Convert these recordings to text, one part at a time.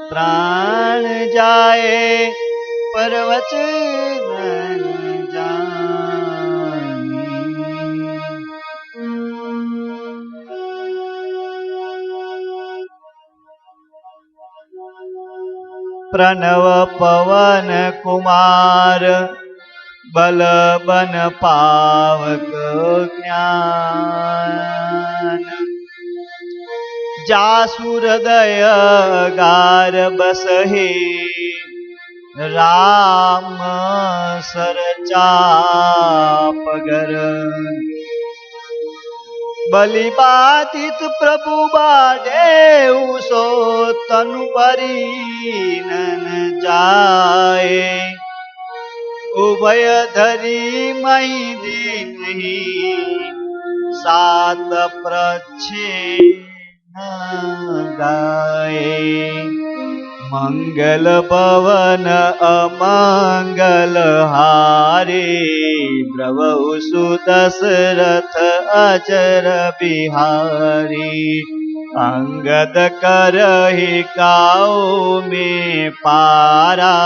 प्राण जाए पर वचन जानी। प्रणव पवन कुमार बल बन पावक ज्ञान। जासु हृदय गार बसहे राम सर चापगर। बलि बाधित प्रभु बाढ़ेउ सो तनु परिनन जाए। उभय धरी मई दीनहि सात प्रच्छेद गाए। मंगल पवन अमंगल हारे द्रवहु सुदशरथ अचर बिहारी। अंगद करहि काऊ में पारा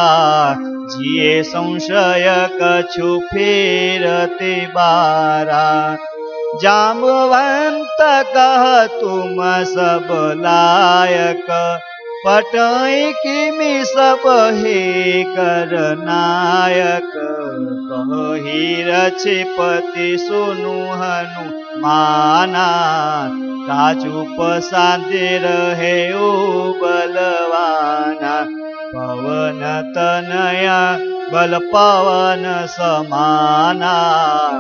जिए संशय कछु फेरते बारा। जामवंत कह तुम सब लायक पटई किमि सब हे कर नायक। कहि रक्षपति सुनु हनुमाना काचु पसादे रहे ओ बलवाना। पवन तनया बल पवन समाना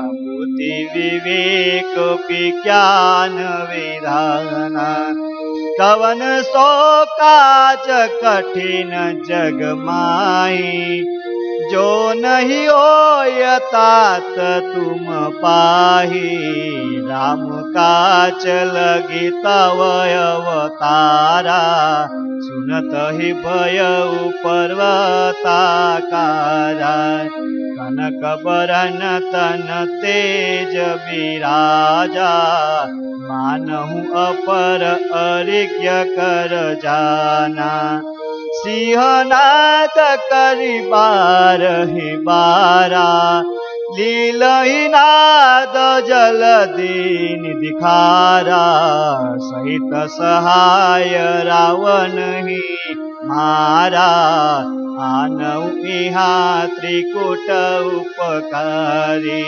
बुद्धि विवेक विज्ञान विधाना। कवन सो काज कठिन जग माही जो नहीं होय तात तुम पाही। राम काज लगी तव अवतारा सुनत ही भयउ पर्वताकारा। कनक बरन तन तेज विराजा मानहु अपर अरिज्ञ कर जाना। सिंहनाद करि बारहि बारा लीलहि नाद जलदीन दिखारा। सहित सहाय रावण ही मारा आनऊ इहाँ त्रिकुट उपकारी।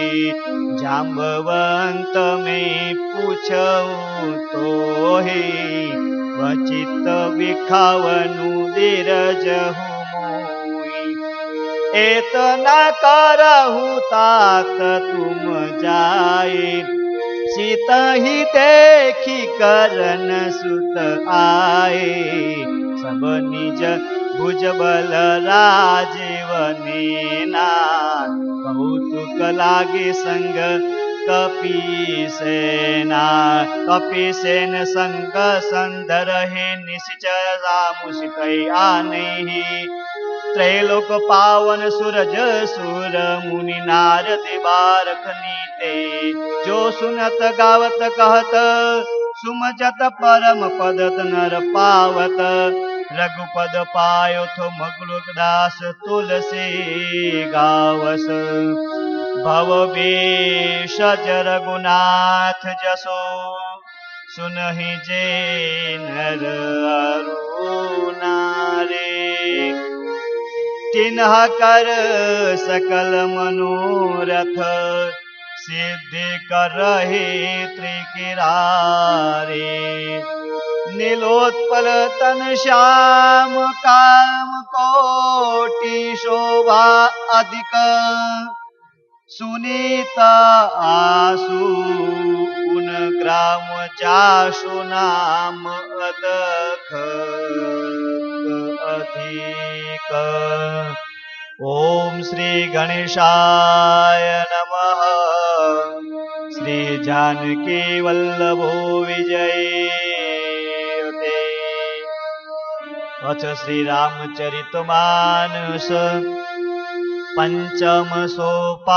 जाम्बवंत में पूछऊ तो ही वचित विखावनु धीरजहु मोहि। एतना करहु तात तुम जाए सीतहि देखी करन सुत आए। सब निज भुजबल राजीव नेना कौतुक लागे संग कपीसेना। कपीसेन संग संदरहे निश्चर मुसिकै आनेहि। त्रैलोक पावन सूरज सुर मुनि नारद बारक नीते। जो सुनत गावत कहत सुमचत परम पद नर पावत। रघुपद पायो थो मगलुक दास तुलसी गावस। भव भेषज रघुनाथ जसो सुनहि जे नर अरु नारी। तिन्ह कर सकल मनोरथ सिद्धि करहि त्रिकिरारे। नीलोत्पल तन श्याम काम कोटि शोभा अधिक। सुनीता आसु गुण ग्राम जासु नाम अदख अधिक। ओम श्री गणेशाय नमः। श्री जानकी वल्लभो विजयते। अथ श्री रामचरितमानस पंचम सोपान।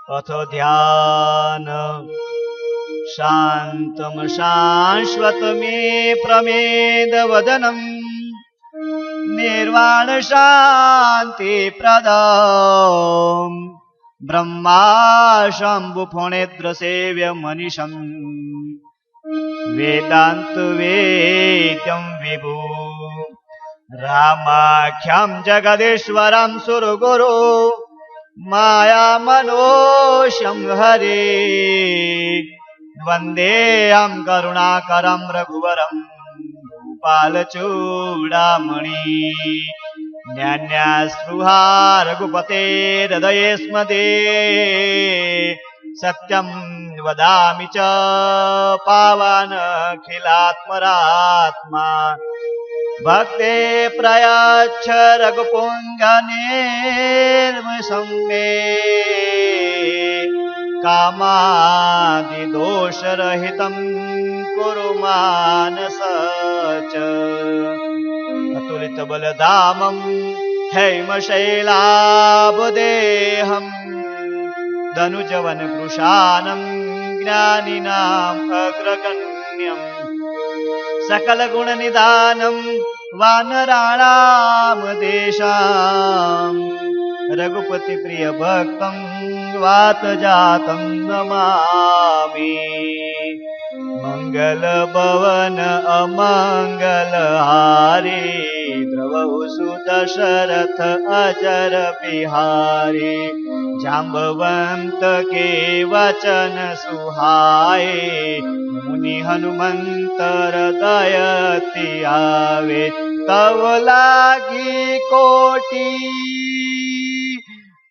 अथ ध्यान शान्तं शाश्वतमे प्रमेदवदनं निर्वाणशान्तिप्रदम् ब्रह्मा शम्भुफणेन्द्रसेव्यमनिशम् वेदान्तवेद्यं विभु रामाख्यं जगदीश्वरं सुरगुरु मायामनोषं हरे वन्देऽहं करुणाकरं रघुवरं गोपालचूडामणि न्यान्यास्पृहा रघुपतेर्हृदये स्मदे सत्यं वदामि च पावनखिलात्मरात्मा भक्ते प्रयच्छ रघुपुङ्गनिर्मषं मे कामादिदोषरहितं कुरु मानस च अतुलितबलधामं हैमशैलाभदेहं धनुजवनकृशानं ज्ञानिनाम् अग्रगण्यम् सकलगुणनिधानं वानराणां देशां रघुपतिप्रियभक्तं वातजातं नमामि मङ्गलभवन अमङ्गलहारी द्रवहुसु दशरथ अजर बिहारी जाम्बवंत के वचन सुहाए मुनि हनुमंत हृदय आवे तव लागी कोटि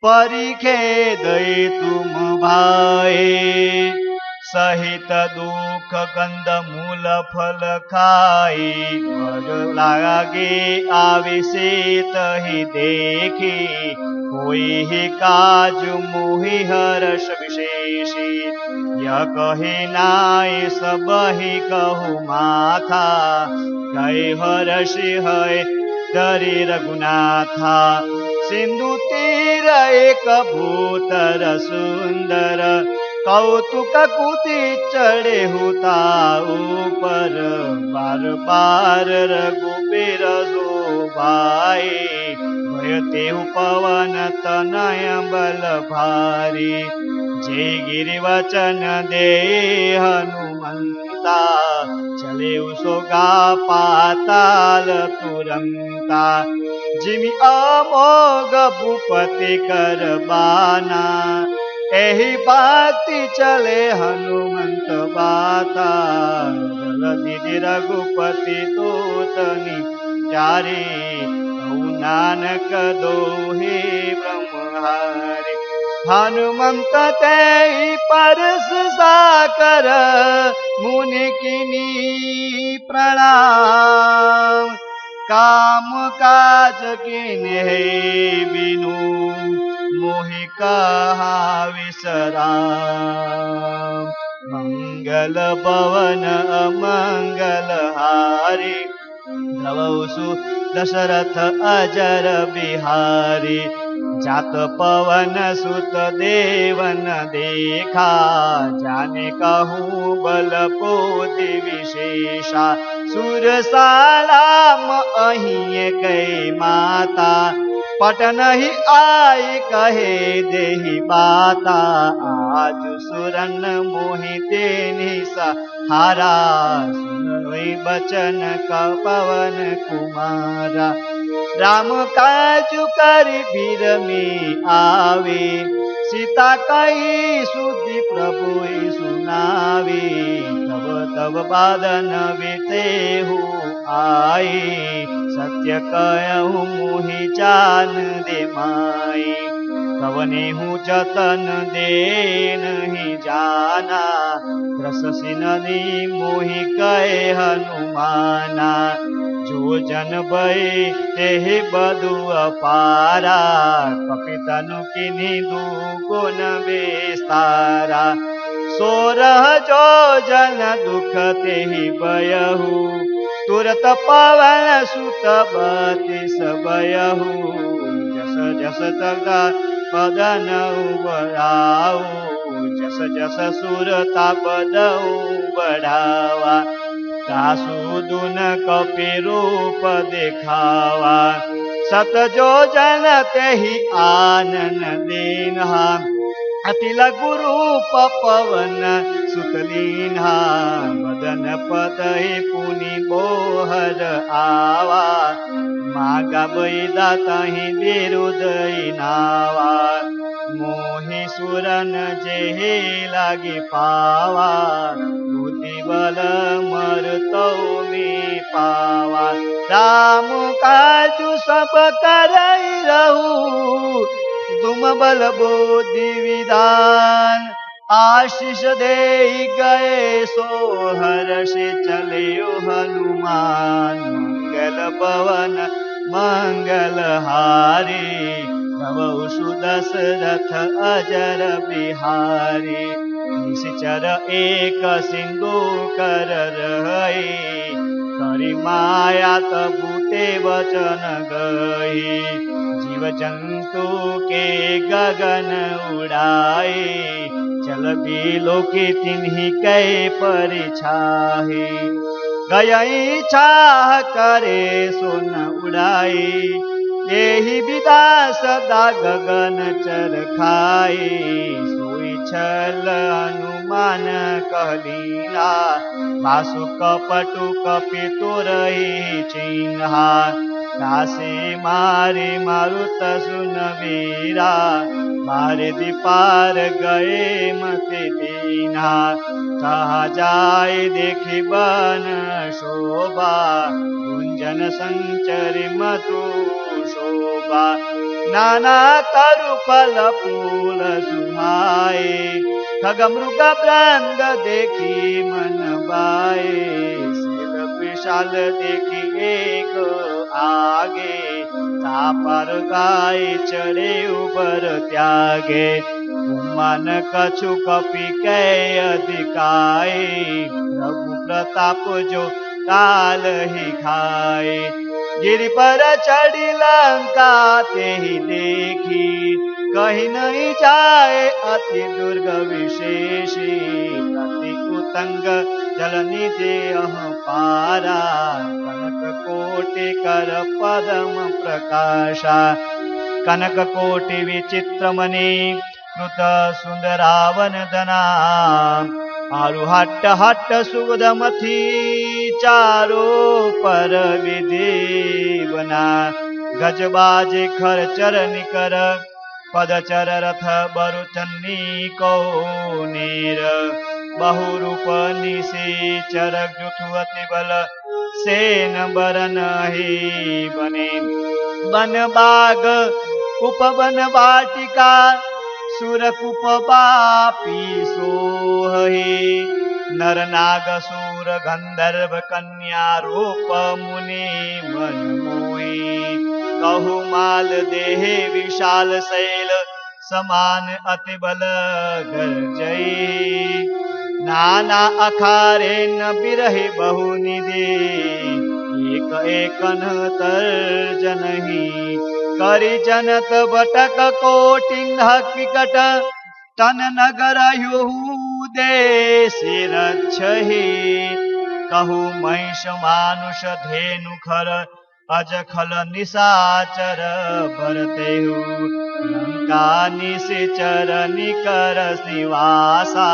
परिखे दई तुम भाए सहित दुख कंद मूल फल खाई घर लागे आविषेत ही देखी कोई ही काज मोहि हर्ष विशेषी यह कहे नाय सब ही कहु माथा गए हर्षि है धरि रघुनाथा सिंधु तीर एक भूतर सुंदर कौतुक कुति चढ़े होता ऊपर बार बार रघुबीर शोभाए भयते पवन तनय बल भारी जय गिरि वचन दे हनुमंता चले सोगा पाताल तुरंता जिमि अमोघ भूपति कर बाना एहि बाती चले हनुमंत बाता जलधि रघुपति दूतनि जारे नानक दोहे ब्रह्महारे हनुमंत ते परस साकर मुनि किनी प्रणाम काम काज किने बिनु मोहि कहा विसराम मंगल भवन अमंगल हारी द्रवसु दशरथ अजर बिहारी जात पवन सुत देवन देखा जाने कहूँ बल पोति विशेषा सुरसालाम अहिए कई माता पटन ही आई कहे देहि बाता आज सुरन मोहि तेनि सहारा सुनोई बचन का पवन कुमारा राम काजु कर भीर में आवे सीता कही सुधि प्रभु सुनावे तब तब बादन बीते हो आए सत्य कहूँ मोहि जान दे माई कवने हूँ जतन दे नहीं जाना रससी नदी मोहि कहे हनुमाना जो जन भय तेहि बधु अपारा कपितनु किन्हीं दुगुन विस्तारा सोरह जो जन दुख तेहि बयहु तुरत पवन सुत बति सबयहु जस जस तगा पदन उबराऊ जस जस सुरता बदऊ बढ़ावा तासु दुन कपि रूप दिखावा सत जो जन तेहि आनन दीन्हा अति लघु रूप पवन सुतलीन्हा मदन पदहि पुनि बोहर आवा मागा बैदा तहि विरुदई नावा मोहि सुरन जेहि लागी पावा बुद्धि बल मरतौ में पावा राम काजु सब करई रहू तुम बल बुद्धि विधान आशीष दे गए सोहर से चले हनुमान मंगल पवन मंगल हारी भवौ सुदशरथ अजर बिहारी निश्चर एक सिंधु कर रहे करि माया तबुते वचन गई जीव जंतु के गगन उड़ाए चल बिलोकी तिन्हि कै परिछाहे गयई चाह करे सुन उड़ाए यही विदा सदा गगन चर खाए सोई छल हनुमान कहलीना वासु कपटु कपि तोरहि चिन्हा कासे मारे मारुत सुन वीरा मारे दीपार गए मते दीना कहा जाए देखि बन शोभा गुंजन संचरि मधु शोभा नाना तरु फल फूल सुहाए खग मृग वृंद देखी मन बाए शिल विशाल देखी एक आगे तापर गाय चढ़े उबर त्यागे मन कछु कपि कै अधिकाए प्रभु प्रताप जो काल ही खाए गिरि पर चढ़ी लंका ते ही देखी कहीं नहीं जाए अति दुर्ग विशेषी अति उतंग जल निधि पारा कनक कोटि कर पदम प्रकाशा कनक कोटि विचित्रमणि कृत सुंदरावन दना आरु हट्ट हट्ट सुगधमथी चारो पर विधि बना गजबाजे खर चर निकर पदचर रथ बरु चन्नी को नीर बहुरूप निशेचर जुथु अति बल सेन बरन ही बने बन बाग उपवन वाटिका सुरकुप बापी सोहि नर नाग सूर गंधर्व कन्या रूप मुनि मन मोहि कहु माल देहे विशाल शैल समान अति बल गर्जई नाना अखारे न बिरहि बहु निधि एक एकन तर्जनहि करि जनत बटक कोटिंह विकट तन नगर युहू देशि रक्षहि कहु महिष मानुष धेनु खर अजखल निशाचर भरतेहु लंका निशिचर निकर निवासा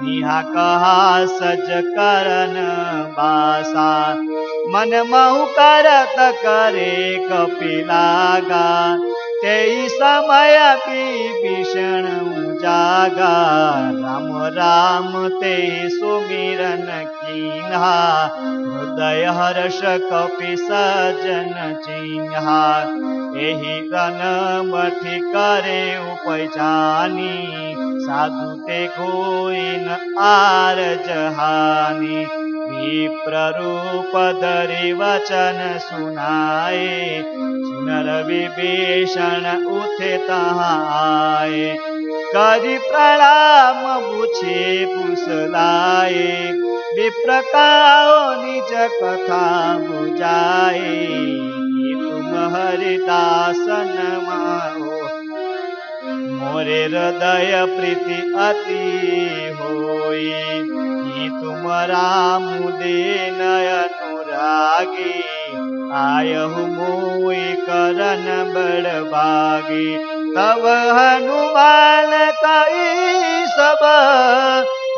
निहा कहा सज करन बासा मन महु करत करे कपिलागा तेई समय विभीषण जागा राम राम ते सुमिरन कीन्हा हृदय हर्ष कपि सजन चिन्हा एहि रन मठि करे उपजानी साधु ते कोई न आर जहानी विप्र रूप धरि वचन सुनाए सुनर विभीषण उठे तहाँ आए करि प्रणाम पूछे पुसलाए विप्र काओ निज कथा बुझाए तुम हरिदासन माओ मोरे हृदय प्रीति अति होई। कि तुम राम दीन अनुरागी, आयहु मोहि करन बड़भागी। तब हनुमान कई सब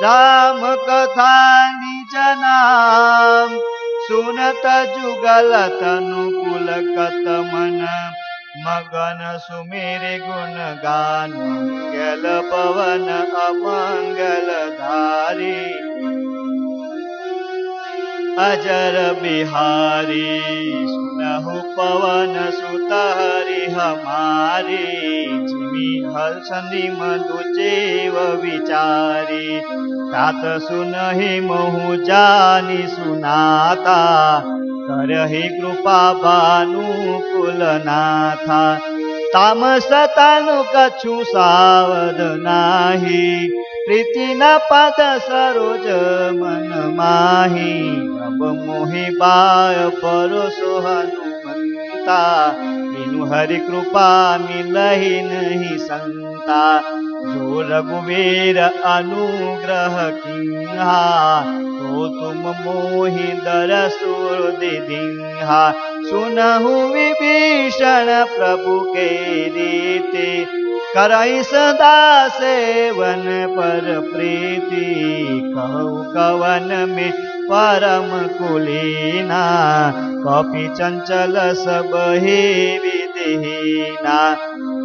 राम कथा निज नाम, सुनत जुगल तनु पुलकत मन, मगन सुमेरे गुण गान। मंगल पवन अमंगल धारी, अजर बिहारी। सुनहु पवन सुत हरि हमारी, जिमि हर्षनि मधु चेव विचारी। तात सुनहि महु जानि सुनाता, करहि कृपा भानुकुल नाथा। तामस तनु कछु सावध नाही, प्रीति न पद सरोज मन माही। अब मोहि बाय परोसो हनुमंता, बिनु हरि कृपा मिलहि नहीं संता। जो रघुवीर अनुग्रह कीन्हा, तो तुम मोहि दरसु दीन्हा। सुनहु विभीषण प्रभु के रीति, करहि सदा सेवन पर प्रीति। कहु कवन में परम कुलीना, कपि चंचल सब ही विधिहीना।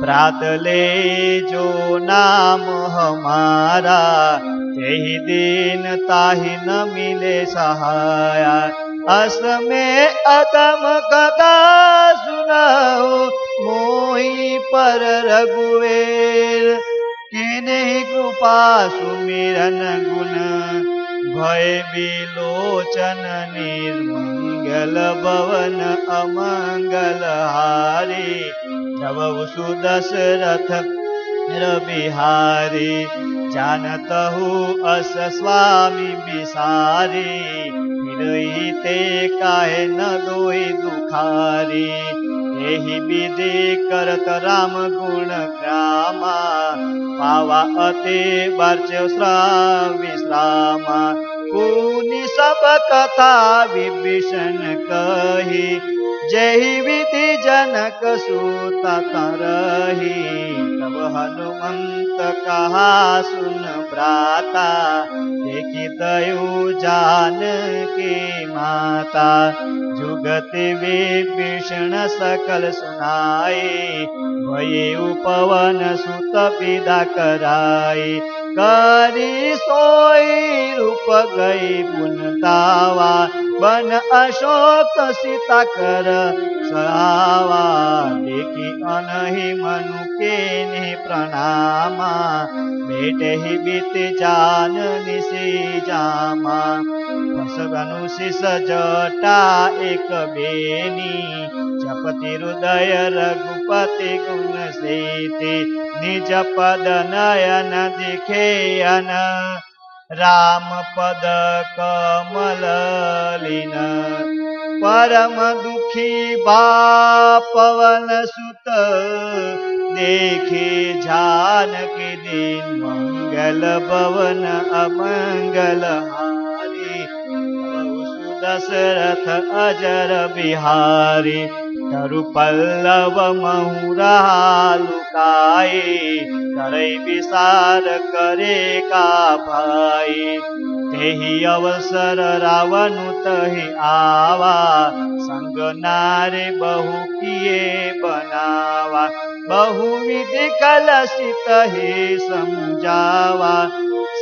प्रात ले जो नाम हमारा, तेहि दिन ताहि न मिले सहाया। अस में अदम कथा सुनाओ, मोहि पर रघुवीर। किन्हि कृपा सुमिरन गुण, भय विलोचन निर्मंगल भवन अमंगल हारी। जब सुदशरथ बिहारी, जानतहु अस स्वामी बिसारी। फिरहि ते काहे न दोई दुखारी, एहि विधि करत राम गुण ग्रामा। पावा अति वर्च्य विश्रामा, पुनि सब कथा विभीषण कही। जहि विधि जनक सूत तरही, तब हनुमंत कहा सुन भ्राता। देखि दयु जानकी माता, जुगति विभीषण सकल सुनाई। भयउ पवन सुत विदा कराई, करी सोई रूप गई पुन तावा। बन अशोक सीता कर सहावा, देखि अनहि मनु केने प्रणामा। भेटहि बीत जान निसि जामा, फसगनु शिष जटा एक बेनी। जपति हृदय रघुपति गुण सेति, निज पद नयन दिखेयन। राम पद कमल लीन, परम दुखी बा पवन सुत। देखे जानकी दीन, मंगल भवन अमंगल हारी। दशरथ अजर बिहारी, तरु पल्लव महुरा लुकाई। करे विसार करे का भाई, तेहि अवसर रावण तहि आवा। संग नारे बहु किए बनावा, बहुविधि कलशित ही समझावा।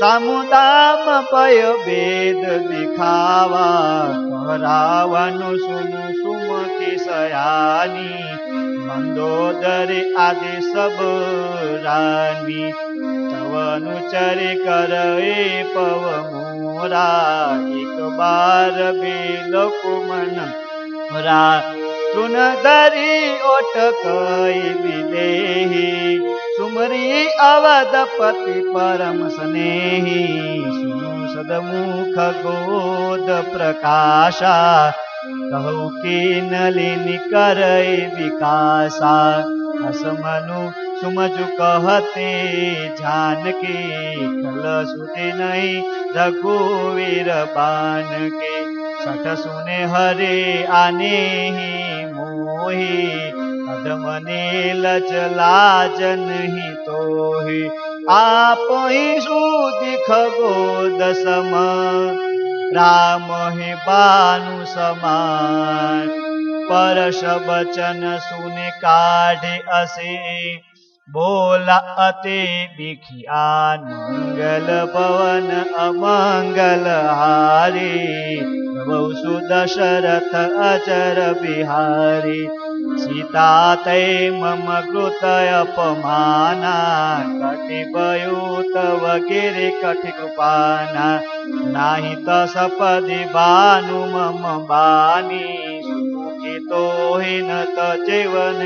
समुदाम पय वेद दिखावा, रावण सुनु सुमति सयानी। मंदोदरी आदि सब रानी, तव अनुचर करे पव मोरा। एक बार बिलकु मन रा, तृण धरी ओट कई विदेही। सुमरी अवधपति परम स्नेही, सुनु सदमुख गोद प्रकाशा। कहु की नलिनी करई विकासा, असमनु सुमजु कहते जानकी, कल सुते नहीं रघुवीर बान के। सठ सुने हरे आने ही मोही, अधमने लज लाज नहीं तोहि। आप ही सुदिख गोद सम, राम ही बानु समान। परश बचन सुनि काढ़े असे, बोला अति बिखियान। मंगल पवन अमंगल हारी, प्रभु सुदशरथ अचर बिहारी। सीता तै मम कृत अपमाना, कटिबयु तव गिरि कटि कृपाना। नाही त सपदि बानु मम बानी, सुमुखी तोहि न त जीवन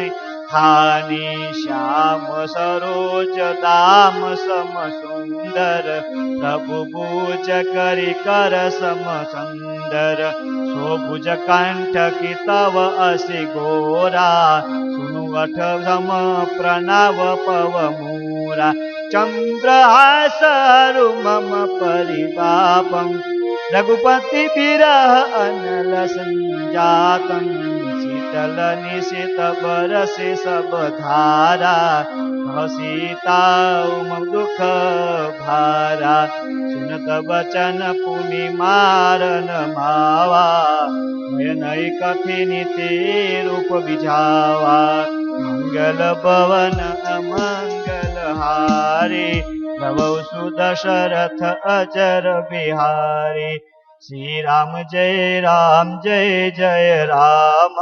हानि। श्याम सरोज दाम सम सुंदर, प्रभु भुज करि कर सम सुंदर। सो भुज कंठ की तव असि गोरा, सुनु अठ सम प्रणव पव मूरा। चंद्रहासरु मम परितापम, रघुपति विरह अनल संजातम। शीतल निशित बरसे सब धारा, सीता मम दुख भारा। सुनत बचन पुनि मारन मावा, नई कठिन ते रूप बिझावा। मंगल पवन अमंगल हारी, प्रभु सुदशरथ अचर बिहारी। श्री राम जय राम जय जय राम,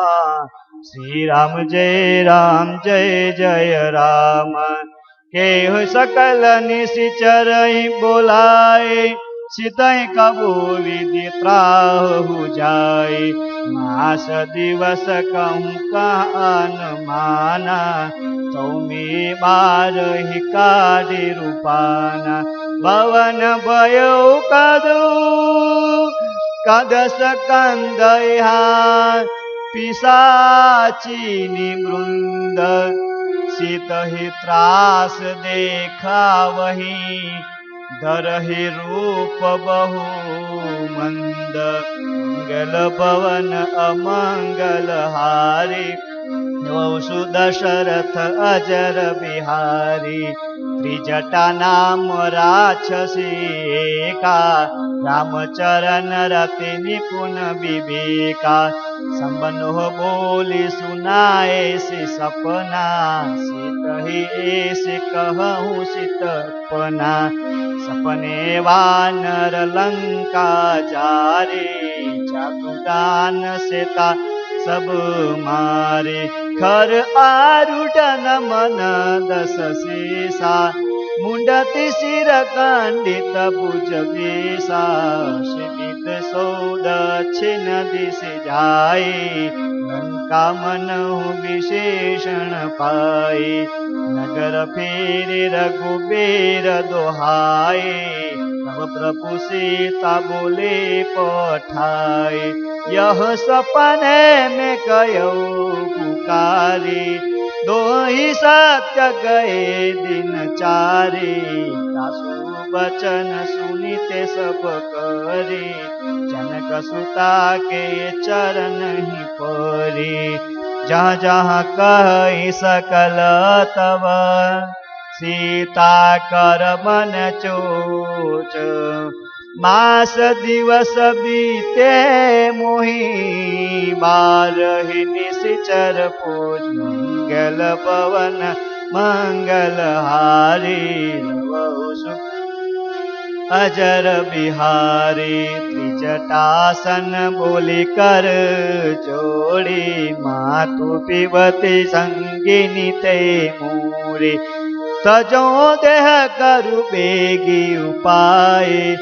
श्री राम जय राम जय जय राम। केहु सकल निशिचर बोलाए, सीतै कबू विधि त्राहु जाए। मास दिवस कहूँ कहन माना, चौमी बारहि काढ़ि रूपाना। भवन भयो कदू कदस कंदहा, पिशाचिनी वृंद। सीतहि त्रास देखा वही, धरहि रूप बहु मंद। मंगल पवन अमंगल हारी, सुदशरथ अजर बिहारी। त्रिजटा नाम राक्षसी एका, रामचरण रति निपुण विवेका। संबंध बोली सुनाए से सपना, सीतहि ऐसे कहूँ सीतपना। सपने वानर लंका जारे, चातुदान सीता सब मारे। खर आरूढ़ मन दस शेषा, मुंडति सिर खंडित भुज बेसा। विद सो दक्षिण दिश जाए, लंका मनहु विशेषण पाए। नगर फेरि रघुबीर दोहाए, तब प्रभु सीता बोले पठाए। यह सपने में कयो पुकारे, दोहि सत्य गए दिन चारे। दासु वचन सुनिते सब करे, जनक सुता के चरण ही परे। जहाँ जहाँ कहि सकल तव, सीता कर मन चोच। मास दिवस बीते मोहि, बारहि निशिचर पोच। मंगल पवन मंगल हारी, अजर बिहारी। त्रिजटासन बोली कर जोड़ी, मातु पिबती संगिनी ते मूरी। तजो देह करु बेगी उपाय,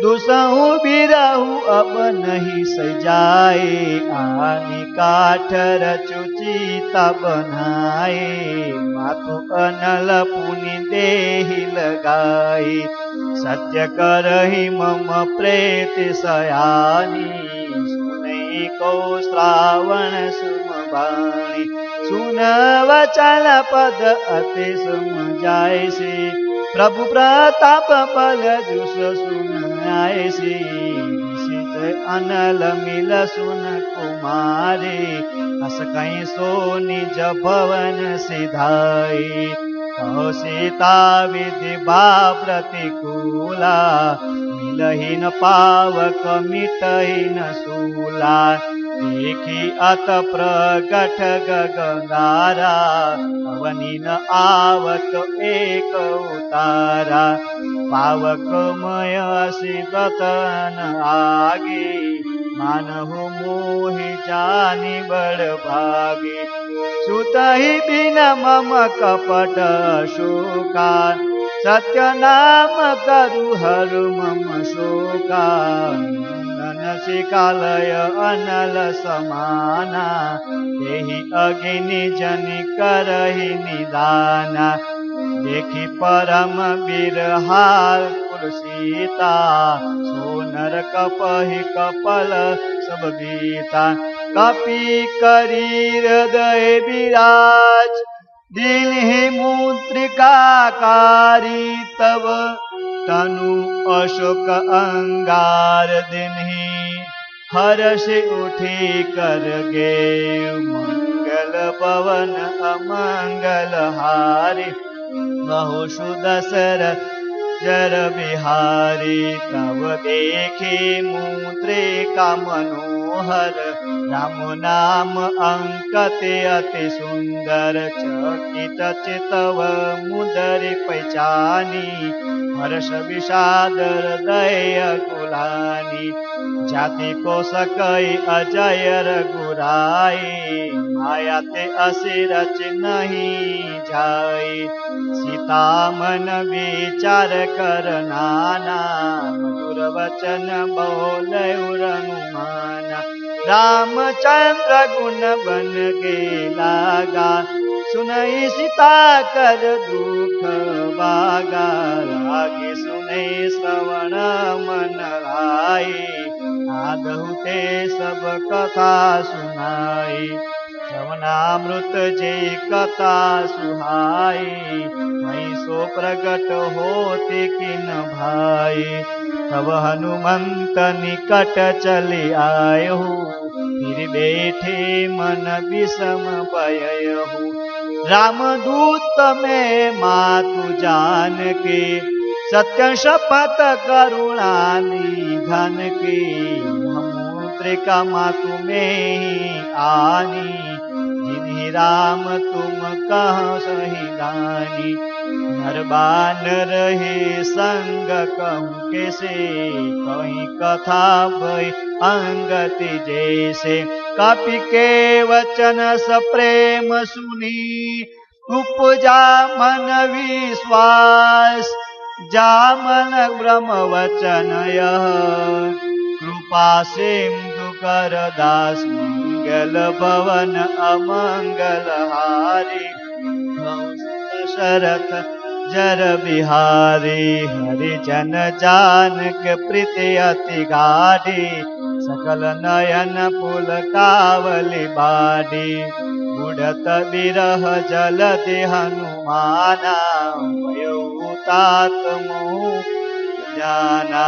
दुसहु बिरहु अब नहीं सजाए। आनी काठ रचु चिता बनाए, मातु अनल पुनि देहि लगाए। सत्य करहि मम प्रेत सयानी, सुनै को श्रावण सुमवाणी। सुन वचन पद अति सुम जायसी, प्रभु प्रताप बल जुस सुन आयसी। अनल मिल सुन कुमारी, अस कहीं सो निज भवन सिधाई। कहो सीता विधि बा प्रतिकूला, मिलही न पावक मिटही न सूला। देखी अत प्रगट गगनधारा, अवनि न आवत एक उतारा। पावकमय शिवतन आगे, मानहु मोहि जानि बड़ भागी। सुतहि बिन मम कपट शोका, सत्य नाम करु हरु मम शोका। नसिकालय अनल समाना, देहि अग्नि जनि करहि निदाना। देखि परम बिरहार सीता, सोनर कपहि कपल सब बीता। कपि करी हृदय विराज, दीन्हि मुद्रिकाकारी। तब तनु अशोक अंगार दिन्हि, हर्ष उठी कर गे मंगल पवन अमंगल हारी। बहु सुदशरथ जर बिहारी, तब देखी मुद्रिका मनोहर। राम नाम अंकत अति सुंदर, चकित चितव मुदरि पहचानी। हर्ष विषाद हृदय कुलानी, जाति को सकई अजय रघुराई। माया ते असि रच नहीं जाई, सीता मन विचार कर नाना। मधुर वचन बोले अनुमाना, रामचंद्र गुण बन के लागा। सुनई सीता कर दुख बागा, लागे सुनई श्रवण मन आई। आदहु ते सब कथा सुनाई, श्रवणामृत जे कथा सुहाई। मई सो प्रगट होते किन भाई, तब हनुमंत निकट चले आयहु। फिर बैठे मन विषम भयहु, रामदूत में मातु जान के। सत्य शपथ करुणा निधन के, मुद्रिका मातु में ही आनी। जिन्हि राम तुम कहो सही दानी, नर बानर रहे संग कहूँ कैसे। कहीं कथा भई अंगति जैसे, कपि के वचन सप्रेम सुनी। उपजा मन विश्वास, जामन ब्रह्म वचन यह। कृपा सिंधु कर दास, मंगल भवन अमंगल हारी। दशरथ जर बिहारी, हरि जन जानक प्रीति अति गाढ़ी। सकल नयन पुलकावली बाढ़ी, उड़त बिरह जलधि हनुमाना। तात मोह जाना,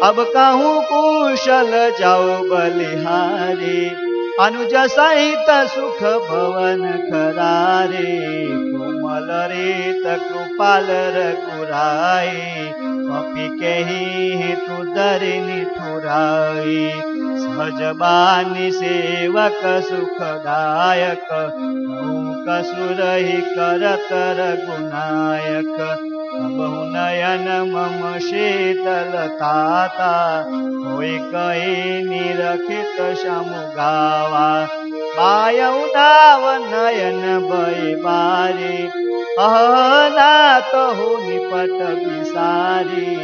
अब कहूँ कुशल जाओ बलिहारी। अनुज सहित सुख भवन खरारे, कोमल रीत कृपाल रघुराई। कपि केहि हेतु दरि निठुराई, सहज बानी सेवक सुखदायक। कसुरहि करत रघुनायक, बहु नयन मम शीतलताता। होय कहि निरखित समुगावा, पायउ नाव नयन भय बारी। अहनाथ हो निपट विसारी,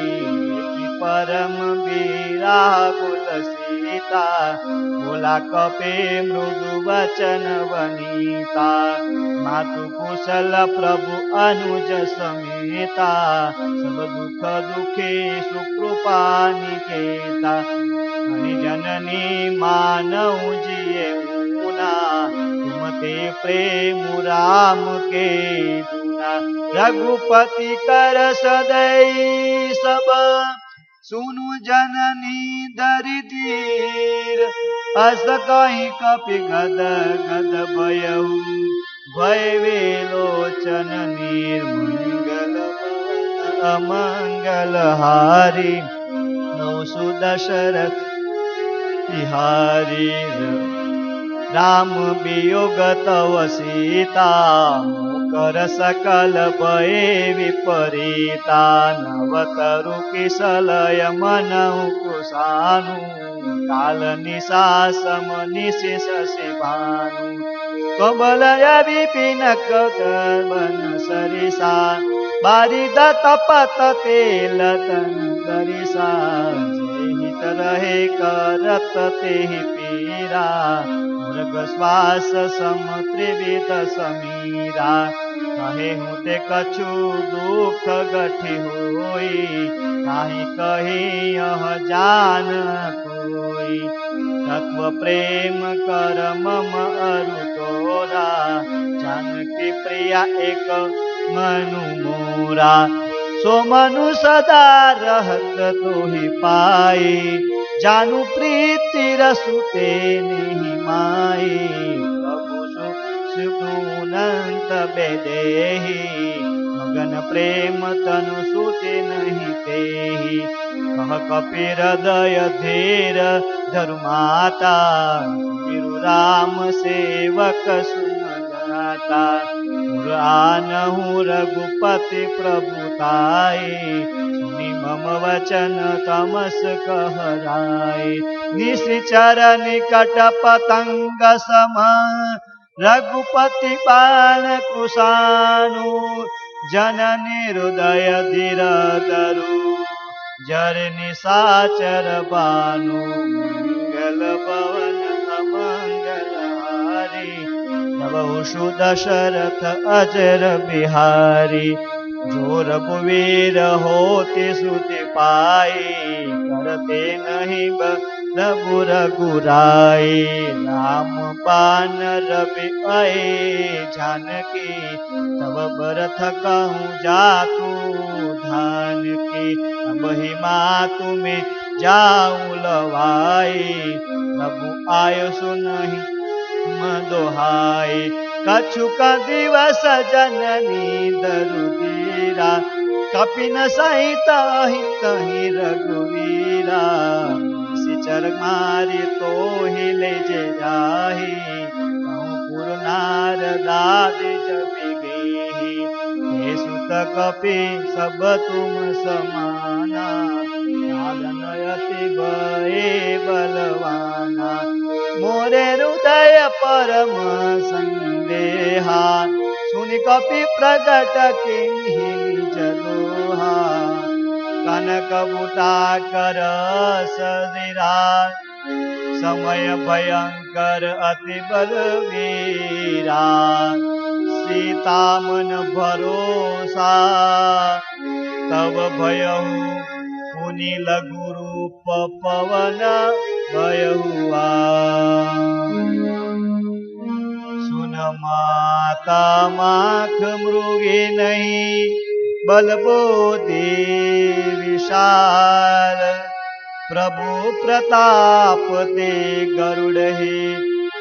परम विराकुल सीता। बोला कपि मृदु वचन वनीता, मातु कुशल प्रभु अनुज समेता। सब दुख दुखे सुकृपा निकेता, हरि जननी मानव जिये ऊना। तुम ते प्रेम राम के दुना। रघुपति कर सदै सब सुनु जननी दरि धीर। अस कहि कपि गद गद भयउ भय विलोचन निर्मंगल अमंगल हारी। नौ सुदशरथ बिहारी राम वियोग तव सीता। कर सकल भये विपरीता। नवतरु किसलय मनहु कुसानु। काल निशासम निशेष से भानु। कबलय विपिन कदवन सरिसा। बारिद तपत तेल तन दरिसा। हित रहे करत तेहि पीरा। मृग श्वास सम त्रिविध समीरा। कहे हुते कछु दुख गठि होई। ताहि कही यह जान कोई। तत्व प्रेम कर मम अरु तोरा। जानकी प्रिया एक मनु मोरा। सो मनु सदा रहत तोहि पाई। जानु प्रीति रसुते नहीं माई। प्रभु सुगुणंत बेदेहि। मगन प्रेम तनु सुते नहीं तेहि। कह कपि हृदय धीर धरु माता। बिरु राम सेवक सुमदाता। आनहु रघुपति प्रभुताई। सुनि मम वचन तमस कहराई। निशिचर निकट पतंग सम रघुपति बाण कुशानु। जननी हृदय धीर धरु जर निशाचर बानु। मंगल पवन अमंगल हारी। नवहु दशरथ अजर बिहारी। जो रघुवीर होते सुते पाई। करते नहीं रघु रघुराई। राम बान रवि आए जानकी। तब भरत कहूँ जातु धान की। अब ही मातु में जाऊँ लवाई। प्रभु आयो सुनहि दोहाई। कछुक दिवस जननी दरु धीरा। कपिन सहित तहि रघुवीरा। निशिचर मारि तोहि ले जे जाहि। कहूँ पुर नारदाद जपि गेहि। हे सुत कपि सब तुम समाना। साधन अति भये बलवाना। मोरे हृदय परम संदेहा। सुनि कपि प्रगट किन्हि निज दोहा। कनक बूटा कर सदिरा। समय भयंकर अति बलवीरा। सीता मन भरोसा। तब भयहु पुनि लघु रूप पवन भयहुआ। सुन माता माख मृगे नहीं। बल बोधि विशाल। प्रभु प्रताप ते गरुड़ हे।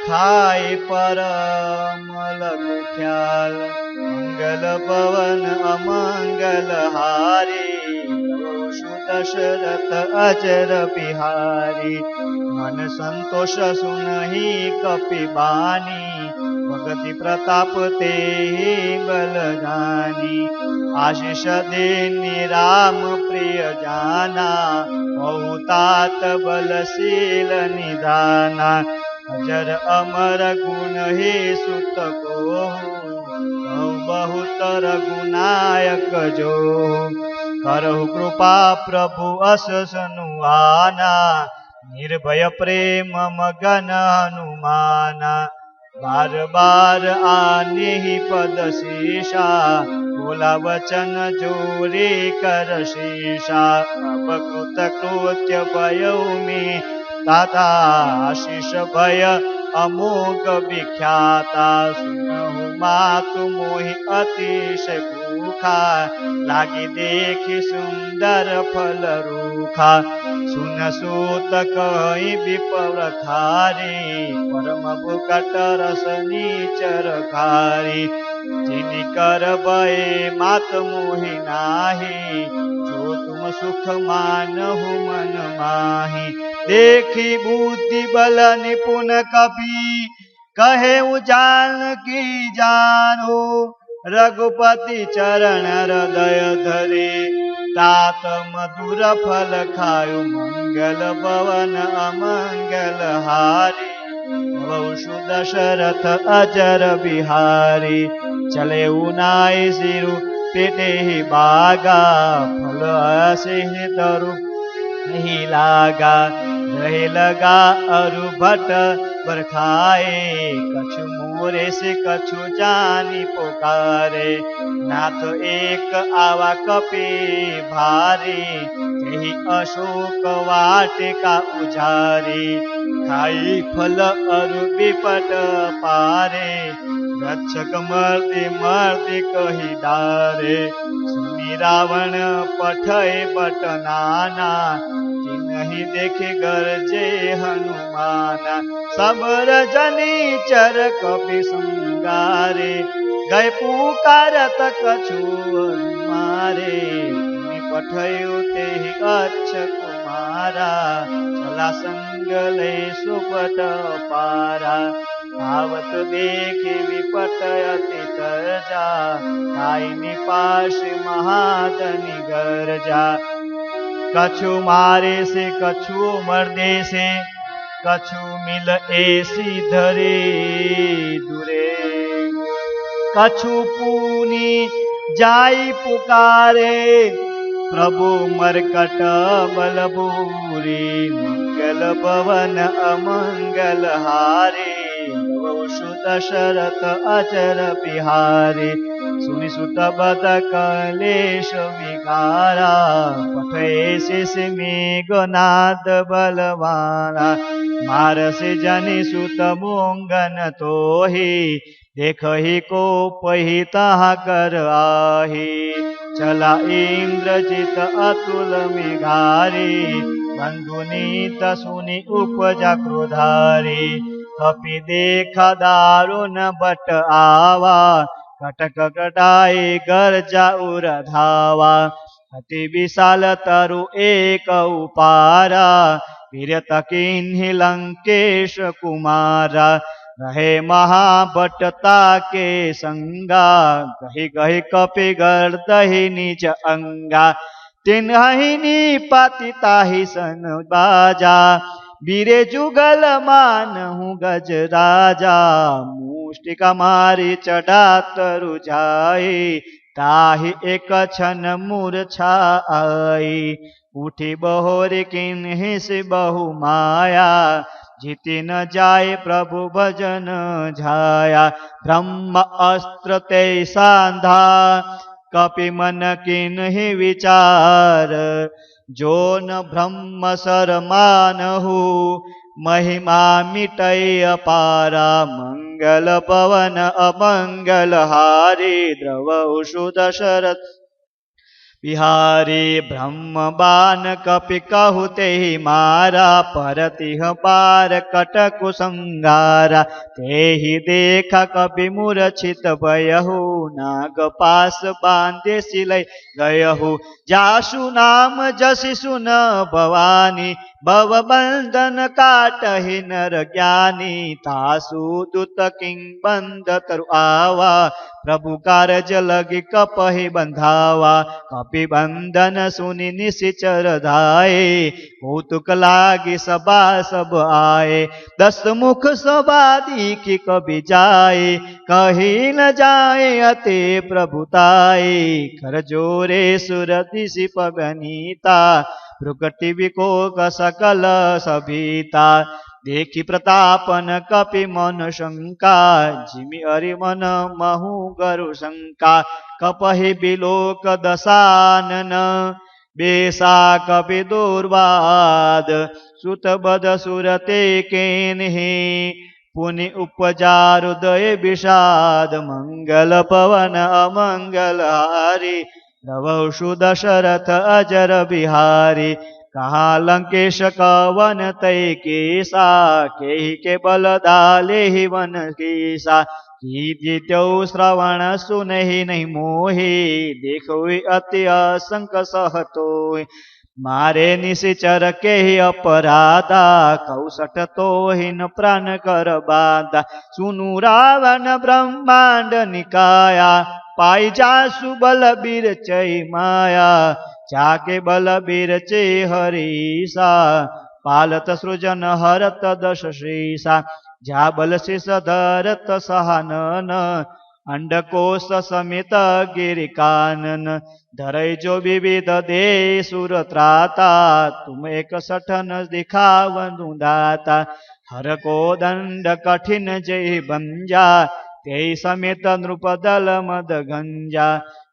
खाए परम लघु ख्याल। मंगल पवन अमंगल हारी। दशरथ अजर बिहारी। मन संतोष सुनहि कपि बानी। भगति प्रताप तेहि बल जानी। आशीष देनि राम प्रिय जाना। बहुतात बलशील निदाना। अजर अमर गुण हे सुत कोहु। बहुत रघुनायक जो। करहु कृपा प्रभु अस सनुआना। निर्भय प्रेम मगन हनुमाना। बार बार आने ही पद शीशा। बोला वचन जोरे कर शीशा। अब कृत कृत्य भयउ में ताता। आशीष भय अमोघ विख्याता सुनहु मातु मोहि अतिशय भूखा लागी देखी सुंदर फल रूखा सुन सूत कहि विप्र खारी परम बुकट रस नीचर खारी जिनि कर भये मात मोहि नाही जो तुम सुख मानहु मन माही देखी बुद्धि बल निपुण कपि कहे जानकी जानो रघुपति चरण हृदय धरे तात मधुर फल खायु मंगल भवन अमंगल हारी बहुषु दशरथ अजर बिहारी चले उनाई सिरु पेटे ही बागा फल असिह तरु नहीं लागा रहे लगा अरु भट बरखाए कछु मोरे से कछु जानी पुकारे नाथ एक आवा कपि भारी तेहि अशोक वाटिका उजारी खाई फल अरु विपट पारे रक्षक मर्दि मर्दि कही डारे सुनी रावण पठय बट नाना नहीं देखे गरजे हनुमाना सबर जनी चर कपि संगारे गए पुकारत कछु मारे पठयो ते अच्छ कुमारा चला संगले सुपट पारा आवत देखे विपट अति तरजा आई निपाश महादनि गरजा कछु मारे से कछु मर्दे से कछु मिल ऐसी धरे दुरे कछु पुनि जाई पुकारे प्रभु मरकट बलबूरी मंगल भवन अमंगल हारे बहुषु दशरथ अचर बिहारी सुनि सुत बद कलेश विकारा पठे शिष मेघनाद बलवाना मारसे जनि सुत मोंगन तोहि देखहि को पहि तहा कर आही चला इंद्रजित अतुल मेघारी बंधुनीत सुनि उपजा क्रोधारी कपि देखा दारुण बट आवा कटक कटाई गर्जा उर धावा अति विशाल तरु एक उपारा वीरत किन्हि लंकेश कुमारा रहे महाभटता के संगा गहि गहि कपि गर्दहि निज अंगा तिन्हि निपाति ताहि सन बाजा वीरे जुगल मानहु गज राजा मुष्टिका मारी चढ़ा तरु जाए ताहि एक क्षण मूर्छा आई उठी बहोर किन्हि से बहु माया जीति न जाए प्रभु भजन झाया ब्रह्म अस्त्र ते सांधा कपि मन किन्हि विचार जो न ब्रह्म सर मानहु महिमा मिटय अपारा मंगल पवन अमंगल हारी द्रवषु दशरथ बिहारी ब्रह्म बान कपि कहु तेहि मारा परतिह पार कटकु संगारा तेहि देखा कपि मूर्छित भयहु नाग पास बांधे सिलै गयहु जासु नाम जसि सुन भवानी भव बंधन काटहि नर ज्ञानी तासु दुत किंबंद तरु आवा प्रभु कारज लगी कपहि बंधावा कपि बंधन सुनि निशिचर धाये कौतुक लागी सभा सब आए दस मुख सभा दीखि कबि जाए कही न जाए अते प्रभुताए कर जोरे सुरति पगनीता प्रकटि विकोक सकल सभीता देखी प्रतापन कपि मन शंका जिमि हरि मन महु गरु शंका कपहि बिलोक दशानन बेसा कपि दुर्वाद सुत बद सुरते केन्हि पुनि उपजा हृदय विषाद मंगल पवन अमंगल हारी रवौषु दशरथ अजर बिहारी कहा लंकेश कवन तय केसा के बल दाले ही वन केसा की जीत्यो श्रवण सुनहि नहीं मोहि देखो अति असंक सहतो मारे निशिचर के ही अपराधा कौशट तो हिन प्राण कर बाधा सुनु रावण ब्रह्मांड निकाया पाई जासु बल बीर चय माया जाके बल बीर चे हरीसा पालत सृजन हरत दश श्रीसा जा बल शिष धरत सहानन अंडकोश समित गिरिकानन धरई जो विविध दे सुर त्राता तुम एक सठन दिखावनु दाता हर को दंड कठिन जय बंजा ते समित नृपदल मद गंजा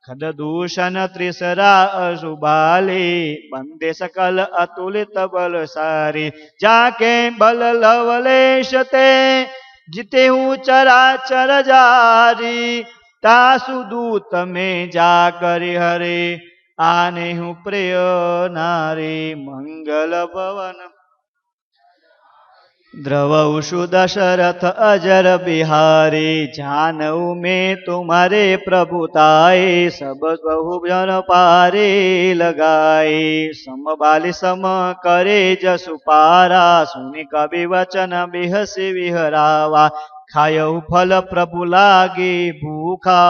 खद दूषण त्रिसरा अशुबाले बंदे सकल अतुलित बल सारी जाके बल लवलेश ते जिते हूँ चराचर जारी तासु दूत में जाकर हरे आने हूँ प्रिय नारी मंगल भवन द्रवौषु दशरथ अजर बिहारी जानऊ में तुम्हारे प्रभुताए सब बहु जन पारे लगाए समबाली सम करे जसु पारा सुनि कवि वचन बिहसी विहरावा खायऊ फल प्रभु लागे भूखा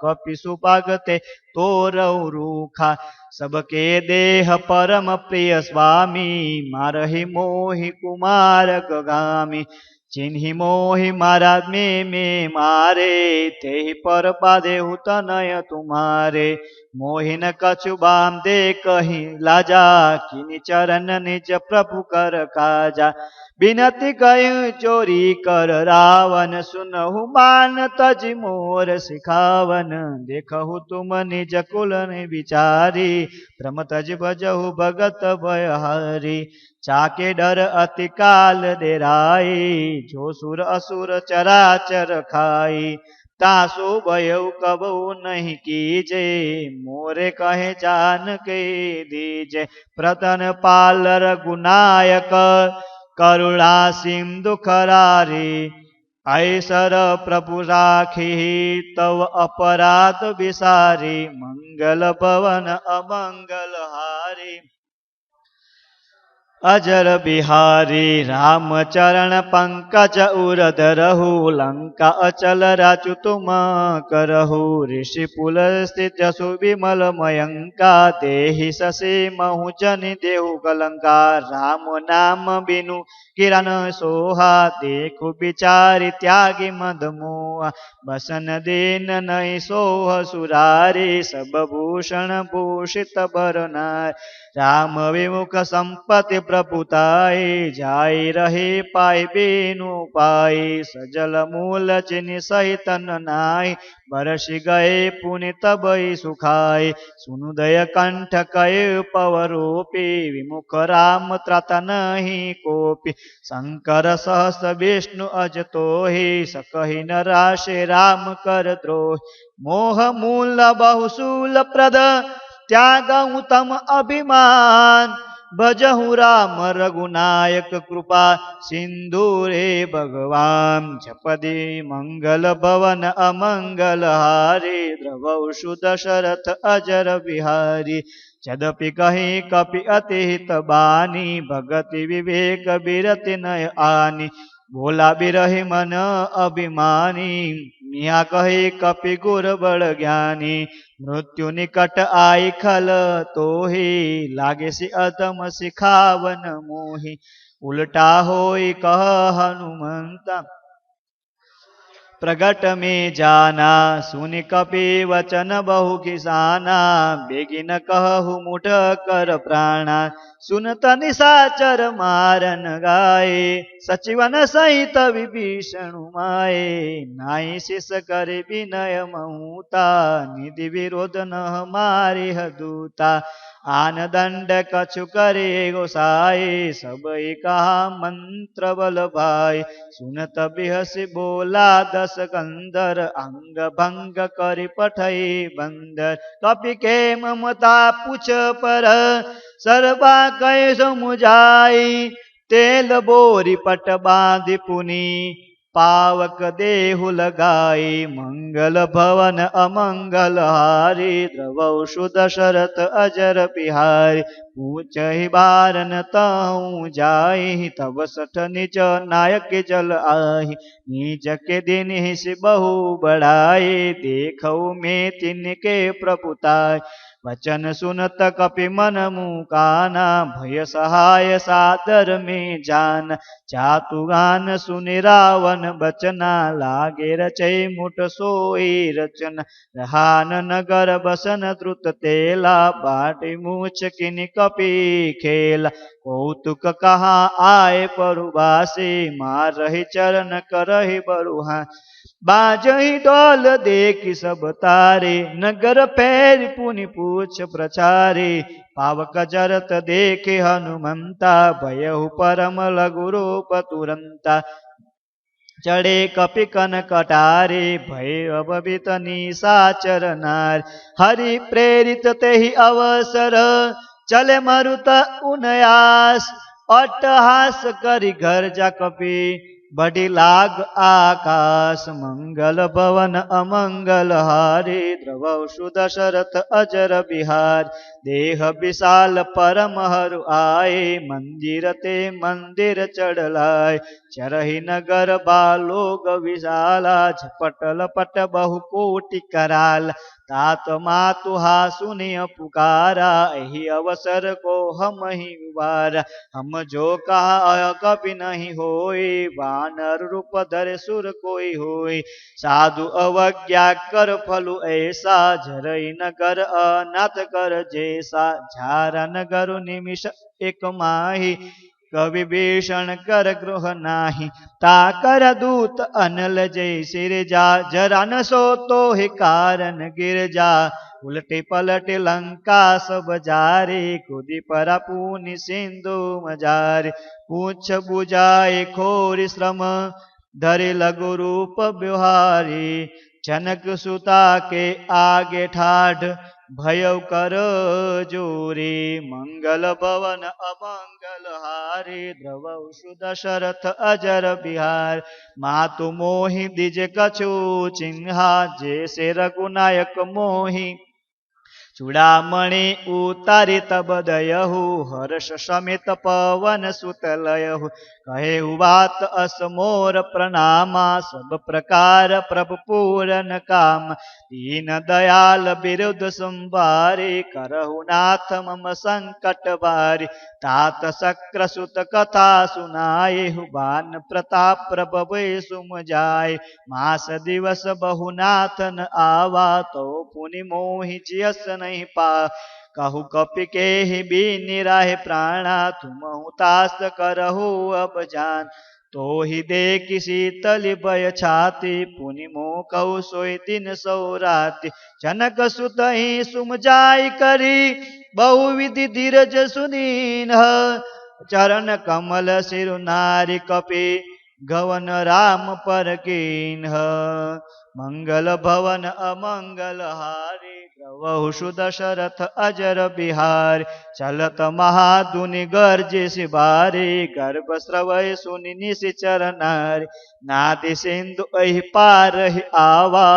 कपि सुपागते तोरऊ रूखा सबके देह परम प्रिय स्वामी मारहि मोहि कुमार गगामी चिन्हि मोहि महाराज में मारे तेहि पर पादे तनय तुम्हारे मोहिन कछु बाम दे कहीं लाजा किनि चरण निज प्रभु कर काजा बिनती कयु चोरी कर रावण सुनहु मान तज मोर सिखावन देखहु तुम निज कुल विचारी भ्रम तज भजहु भगत भयहारी चाके डर अति काल डेराई जो सुर असुर चराचर खाई तासु भयउ कबहु नहीं कीजे मोरे कहे जान के दीजे प्रतन पाल रघुनायक करुणा सिंधु खरारी ऐसर प्रभु राखी तव अपराध विसारी मंगल भवन अमंगल हारी अजर बिहारी राम चरण पंकज उरद रहु लंका अचल राचु तुम करहु ऋषि पुल स्थित सुविमल मयंका देहि ससे महु जनि देहु कलंका राम नाम बिनु किरण सोहा देखु विचारि त्यागी मद मोहा बसन दीन नहीं सोह सुरारी सब भूषण भूषित बरनार राम विमुख संपत्ति प्रभुताय जाय रहे पाय बेनु पाय सजल मूल चिनि सहित नाय बरसि गए पुनि तबई सुखाय सुनु दय कंठ कय पवरूपी विमुख राम त्रत नहीं कोपी शंकर सहस विष्णु अज तोहि सकहि न राशि राम कर द्रोहि मोह मूल बहुशूल प्रद त्यागहु तम अभिमान भजहु राम रघुनायक कृपा सिंधु रे भगवान जपदि मंगल भवन अमंगल हारी द्रवौषु दशरथ अजर बिहारी यद्यपि कहीं कपि अति हित बानी भगति विवेक बिरति नय आनी भोला बिरहि मन अभिमानी मिया कहे कपि गुर बड़ ज्ञानी मृत्यु निकट आई खल तोहि लागे सि अधम सिखावन मोहि उल्टा होई कह हनुमंता प्रगट में जाना सुनि कपि वचन बहु किसाना बेगिन कहु मुठ कर प्राणा सुनत निशाचर मारन गाये सचिवन सहित विभीषण माये नाई शिष करे विनय मऊता निधि विरोध न मारे दूता आन दंड कछु करे गोसाई, सब कहा मंत्र बल भाई। सुनत बिहसी बोला दस कंदर, अंग भंग करि पठई बंदर। कपि के ममता पूछ पर, सर्वा कह समुझाई। तेल बोरी पट बांधि पुनि, पावक देहु लगाई। मंगल भवन अमंगल हारी, द्रवौ दशरथ अजर बिहारी। पूछहि बारन तहु जाहि, तब सठ निज नायक जल आहि। निज के दिन हिस बहु बढ़ाई, देखऊ में तिनके प्रभुताय। वचन सुनत कपि मन मुकाना, भय सहाय सादर में जान। चातुगान सुनि रावण बचना, लागे रचै मुठ सोई रचना। रहान नगर बसन द्रुत तेला, बाटी मूछ किनि कपि खेला। कौतुक कहाँ आए परुबासी, मारहि चरण करहि बरुहा। बाजहि डोल देखि सब तारे, नगर पैर पुनि पूछ प्रचारे। पावक जरत देखे हनुमंता, भयहु परम लघु रूप तुरंता। चढ़े कपि कन कटारे, भय अभवित निशाचर नार। हरि प्रेरित तेहि अवसर, चले मरुत उनयास। अट्टहास करि घर जा कपि, बढ़ी लाग आकाश। मंगल भवन अमंगल हारी, द्रवौ दशरथ अजर बिहार। देह विशाल परम हरु आए, मंदिर ते मंदिर चढ़लाय। चरहि नगर बालोग विशाला, झपट लपट बहु कोटि कराल। तात मातुहा सुनिय पुकारा, एहि अवसर को हम ही उबारा। हम जो कहा कपि नहीं होई, वानर रूप धरे सुर कोई होई। साधु अवज्ञा कर फलु ऐसा, झरई नगर अनाथ कर जैसा। झारा नगर निमिष एक माही, कवि भीषण कर गृह नाही। ताकर दूत अनल जय सिर जा, जरा न सो तो ही कारण गिर जा। उलटे पलटे लंका सब जारे, खुदी पर पुनि सिंधु मजारे। पूछ बुझाए खोर श्रम, धरे लघु रूप बिहारी। जनक सुता के आगे ठाढ़, भयउ कर जोरे। मंगल भवन अमंगल हारी, द्रवौ दशरथ अजर बिहार। मातु मोहि द्विज कछु चिन्हा, जैसे रघुनायक मोहि। चूड़ामणि उतारि तब दयहु, हर्ष समेत पवन सुत लयहु। कहेहु बात अस मोर प्रणामा, सब प्रकार प्रभु पूरन काम। दीन दयाल विरुद्ध संवारे, करहु नाथ मम संकट बारी। तात शक्र सुत कथा सुनाएहु, बान प्रताप प्रभव सुम जाय। मास दिवस बहु नाथ न आवा, तो पुनि मोहि जियस नहीं पा। कहु कपि केहि बीनि राहि प्राणा, तुमहु तास करहु अब जान। तो ही देखि शीतल भय छाति, पुनि मोह कहु सोई दिन सौ राति। जनक सुत ही सुम जाय करी, बहुविधि धीरज सुदीन्ह। चरण कमल सिरु नारि कपि, गवन राम पर कीन्ह। मंगल भवन अमंगल हारी, द्रवहु दशरथ अजर बिहार। चलत महाधुनि गर्जे शिबारी, गर्भ स्रवय सुनि निशिचर नारी। नादि सिंधु अहि पार ही आवा,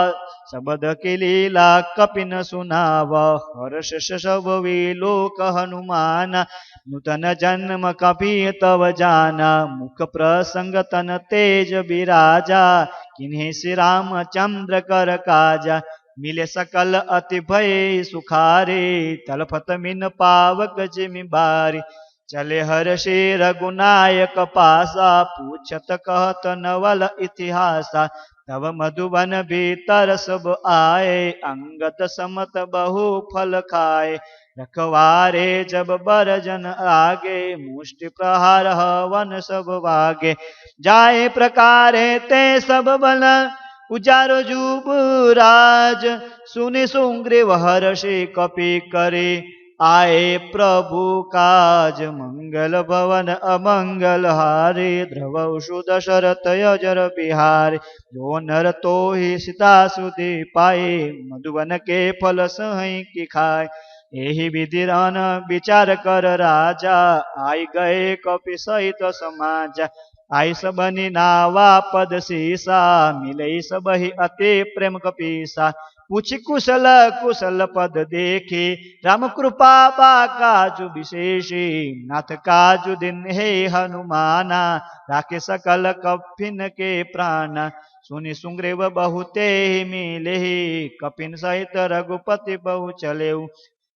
शबद की लीला कपि न सुनावा। हर्ष सब विलोक हनुमाना, नूतन जन्म कपि तव जाना। मुख प्रसंग तन तेज बिराजा, किन्हीं श्री रामचंद्र कर काजा। मिले सकल अति भय सुखारे, तलफत मिन पावक जिमि बारी। चले हर्षि रघुनायक पासा, पूछत कहत नवल इतिहासा। तब मधुबन भीतर सब आए, अंगद समत बहु फल खाए। रखवारे जब बरजन आगे, मुष्टि प्रहार हवन सब वागे। जाए प्रकारे ते सब बल, उजारो जुबराज। सुनि सुग्रीव हर्षि कपि करे, आए प्रभु काज मंगल भवन अमंगल हारे ध्रुवसु दशरथ अजर बिहारी जो नर तो ही सीता सुधि पाए मधुवन के फल सही की खाए यही विधि रन विचार कर राजा आई गए कपि सहित समाज आई सबनी नावा पद सीसा मिले सब ही अति प्रेम कपीसा पूछ कुशल कुशल पद देखे राम कृपा बा काजु विशेषी नाथ काजु दिन हे हनुमाना राखे सकल कपिन के प्राण सुनि सुग्रीव बहुते मिले कपिन सहित रघुपति बहु चले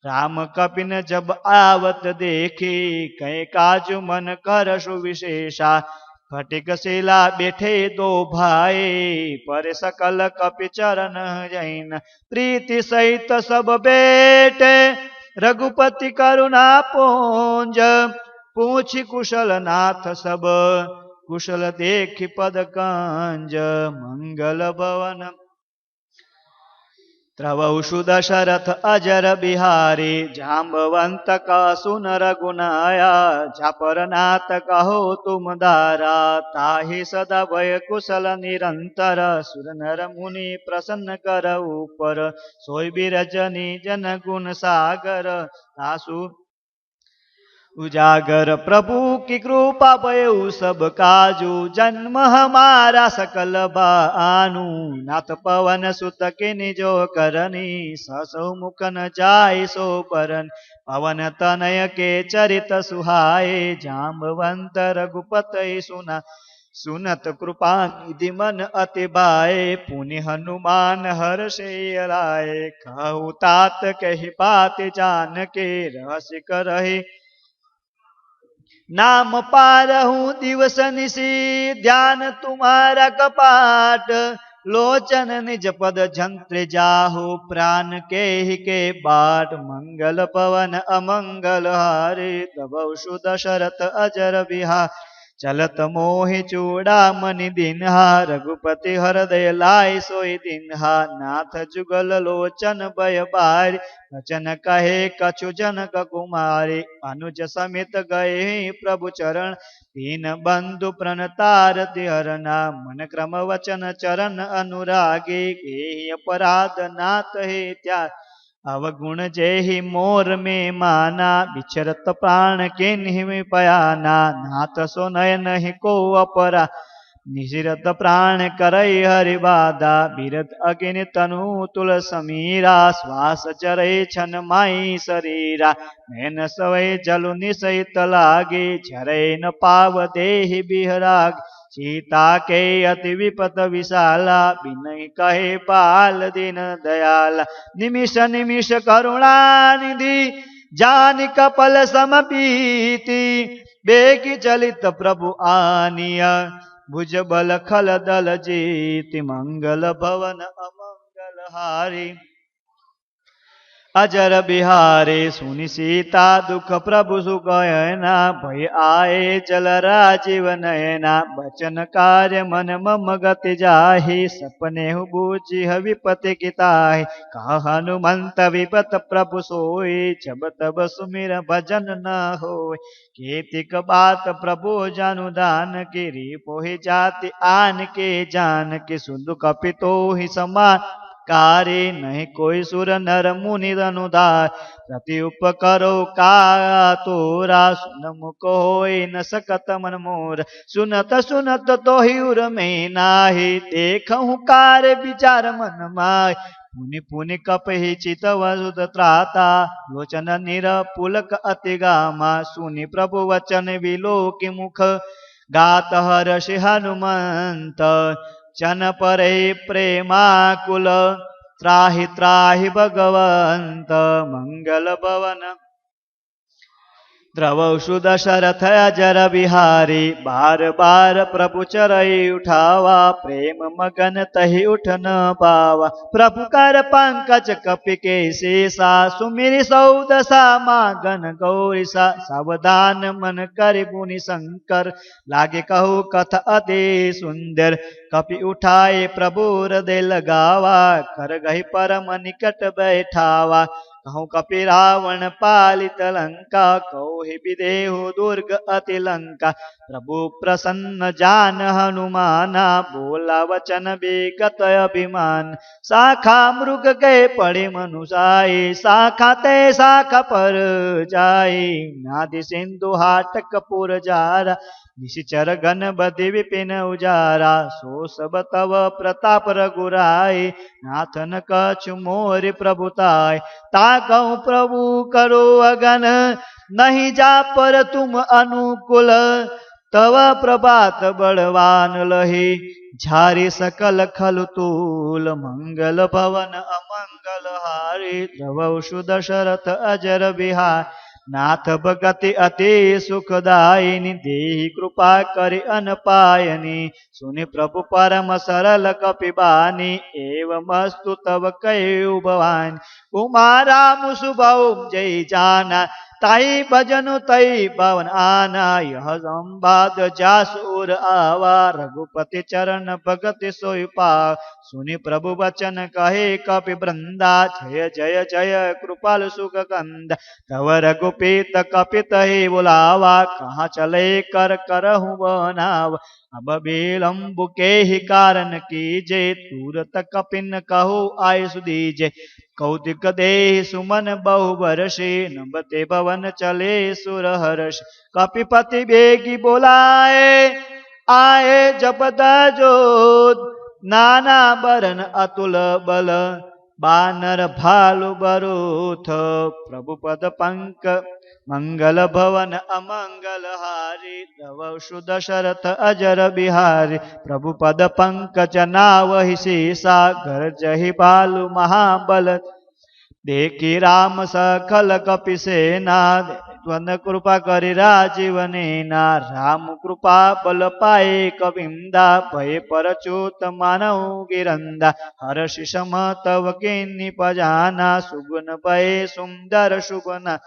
राम कपिन जब आवत देखे कहे काजु मन कर सुविशेषा फटिक शिला बैठे दो भाई पर सकल कपि चरण जैन प्रीति सहित सब बेटे रघुपति करुणा पुंज पूछ कुशल नाथ सब कुशल देख पद कंज मंगल भवन त्रवसु दशरथ अजर बिहारी जाम्बवंत का सुन रघुनाया झापरनाथ कहो तुम दारा ताहि सदा भय कुशल निरंतर सुर नर मुनि प्रसन्न कर ऊपर सोई बिरजनी जन गुण सागर तासु उजागर प्रभु की कृपा भयउ सब काजू जन्म हमारा सकल बानु नाथ पवन सुत के निजो करनी ससौ मुख न जाय सो परन पवन तनय के चरित सुहाए जाम्बवंत रघुपत सुना सुनत कृपा निधि मन अति बाए पुनि हनुमान हर्षे लाए कहु तात कहि बात जान के रहस्य करहि नाम पारहूँ दिवस निशी ध्यान तुम्हारा कपाट लोचन निज पद जंत्र जाहु प्राण के ही के बाट मंगल पवन अमंगल हारे तबौ दशरथ अजर बिहार चलत मोहि चूड़ामणि दिनहा रघुपति हृदय लाय सोई दिनहा नाथ जुगल लोचन भय बारी वचन कहे कछु जनक कुमारी अनुज समित गए प्रभु चरण तीन बंधु प्रणतार हरना मन क्रम वचन चरण अनुरागी के अपराध नाथ हे त्या अवगुण जेहि मोर में माना विचरत प्राण के निहि पयाना नाथ सो नयन ही को अपरा निशिरत प्राण करई हरि बाधा बिरत अगिन तनु तुल समीरा श्वास चरे छन माई शरीरा नैन सवै जलु निसहित लागे झरे न पाव देहि बिहराग सीता के अति विपत विशाला बिनय कहे पाल दीन दयाला निमिष निमिष करुणा निधि जान कपल समपीति बेगी चलित प्रभु आनिया भुज बल खल दल जीति मंगल भवन अमंगल हारी अजर बिहारी सुनि सीता दुख प्रभु सुगयना भय आए जल राजीव नयना बचन कार्य मन मम गति जाहि सपने बूझि विपति किताहि कह हनुमंत विपत प्रभु सोई जब तब सुमिर भजन न होय केतिक बात प्रभु जानु दान की रिपोहि जाति आन के जान के सुदु कपितो ही समान कार्य नहीं कोई सुर नर मुनि अनुदार प्रति उपकरो का तोरा सुन मुख होई न सकत मन मोर सुनत सुनत तो ही उर में नाही देखहु कार्य विचार मन माय पुनि पुनि कपहि चित वसुत त्राता लोचन निर पुलक अति गामा सुनि प्रभु वचन विलोकि मुख गात हर्षि हनुमंत चन परे प्रेमाकुल त्राहि त्राहि भगवंत मंगल भवन द्रवसु दशरथ अजर बिहारी बार बार प्रभु चरई उठावा प्रेम मगन तहि उठ न पावा प्रभु कर पंकज कपि के शेषा सुमिरि सौदसा मागन गौरीसा सावधान मन कर मुनि शंकर लागे कहु कथ अति सुंदर कपि उठाए प्रभु हृदय लगावा कर गहि परम निकट बैठावा कहूँ कपि रावण पालित लंका, कहूँ ही विदेहु दुर्ग अति लंका। प्रभु प्रसन्न जान हनुमाना, बोला वचन विगत अभिमान। शाखा मृग गए पड़े मनुषाई, शाखा ते शाखा पर जाई। नादि सिंधु हाट कपूर जारा, निशिचर गण बधि विपिन उजारा। सो सब तव प्रताप रघुराई, नाथ न कछु मोर प्रभुताय। ताकहु प्रभु करो अगन, नहीं जा पर तुम अनुकूल। तव प्रभात बड़वान लही, झारी सकल खल तूल। मंगल भवन अमंगल हारी, द्रवौ सुदशरथ अजर बिहार। नाथ भगति अति सुखदायिनी, देहि कृपा करि अनपायनी। सुनि प्रभु परम सरल कपिबानी, एवमस्तु तव कयु भवानी। कुमारा मुसुबौ जय जाना, ताई भजनु तई भवन आना। यह संवाद जासुर आवा, रघुपति चरण भगति सोई पावा। सुनि प्रभु वचन कहे कपि वृंदा, जय जय जय कृपाल सुख कंदा। तव रघुपीत कपित ही बुलावा, कहाँ चले कर करहु बनावा। अब विलंब के ही कारण कीजे, तुरत कपिन कहु आय सुदीजे। कौतिक देहि सुमन बहु बरसे, नभते भवन चले सुर हर्ष। कपिपति बेगी बोलाए, आए जपत जोत। नाना बरन अतुल बल, बानर भालु बरूथ। प्रभु पद पंक मंगल भवन अमंगल हारी, द्रवौ सुदशरथ अजर बिहारी। प्रभु पद पंकज नावहि सीसा, गर्जहि भालु महाबल। देखी राम सकल कपि सेना, त्वन कृपा करि राजीव नेना। राम कृपा बल पाए कविंदा, भय परच्युत मानहु गिरंदा। हर्षि सम तव कीन्ही पजाना, सुगुन भय सुंदर शुभना।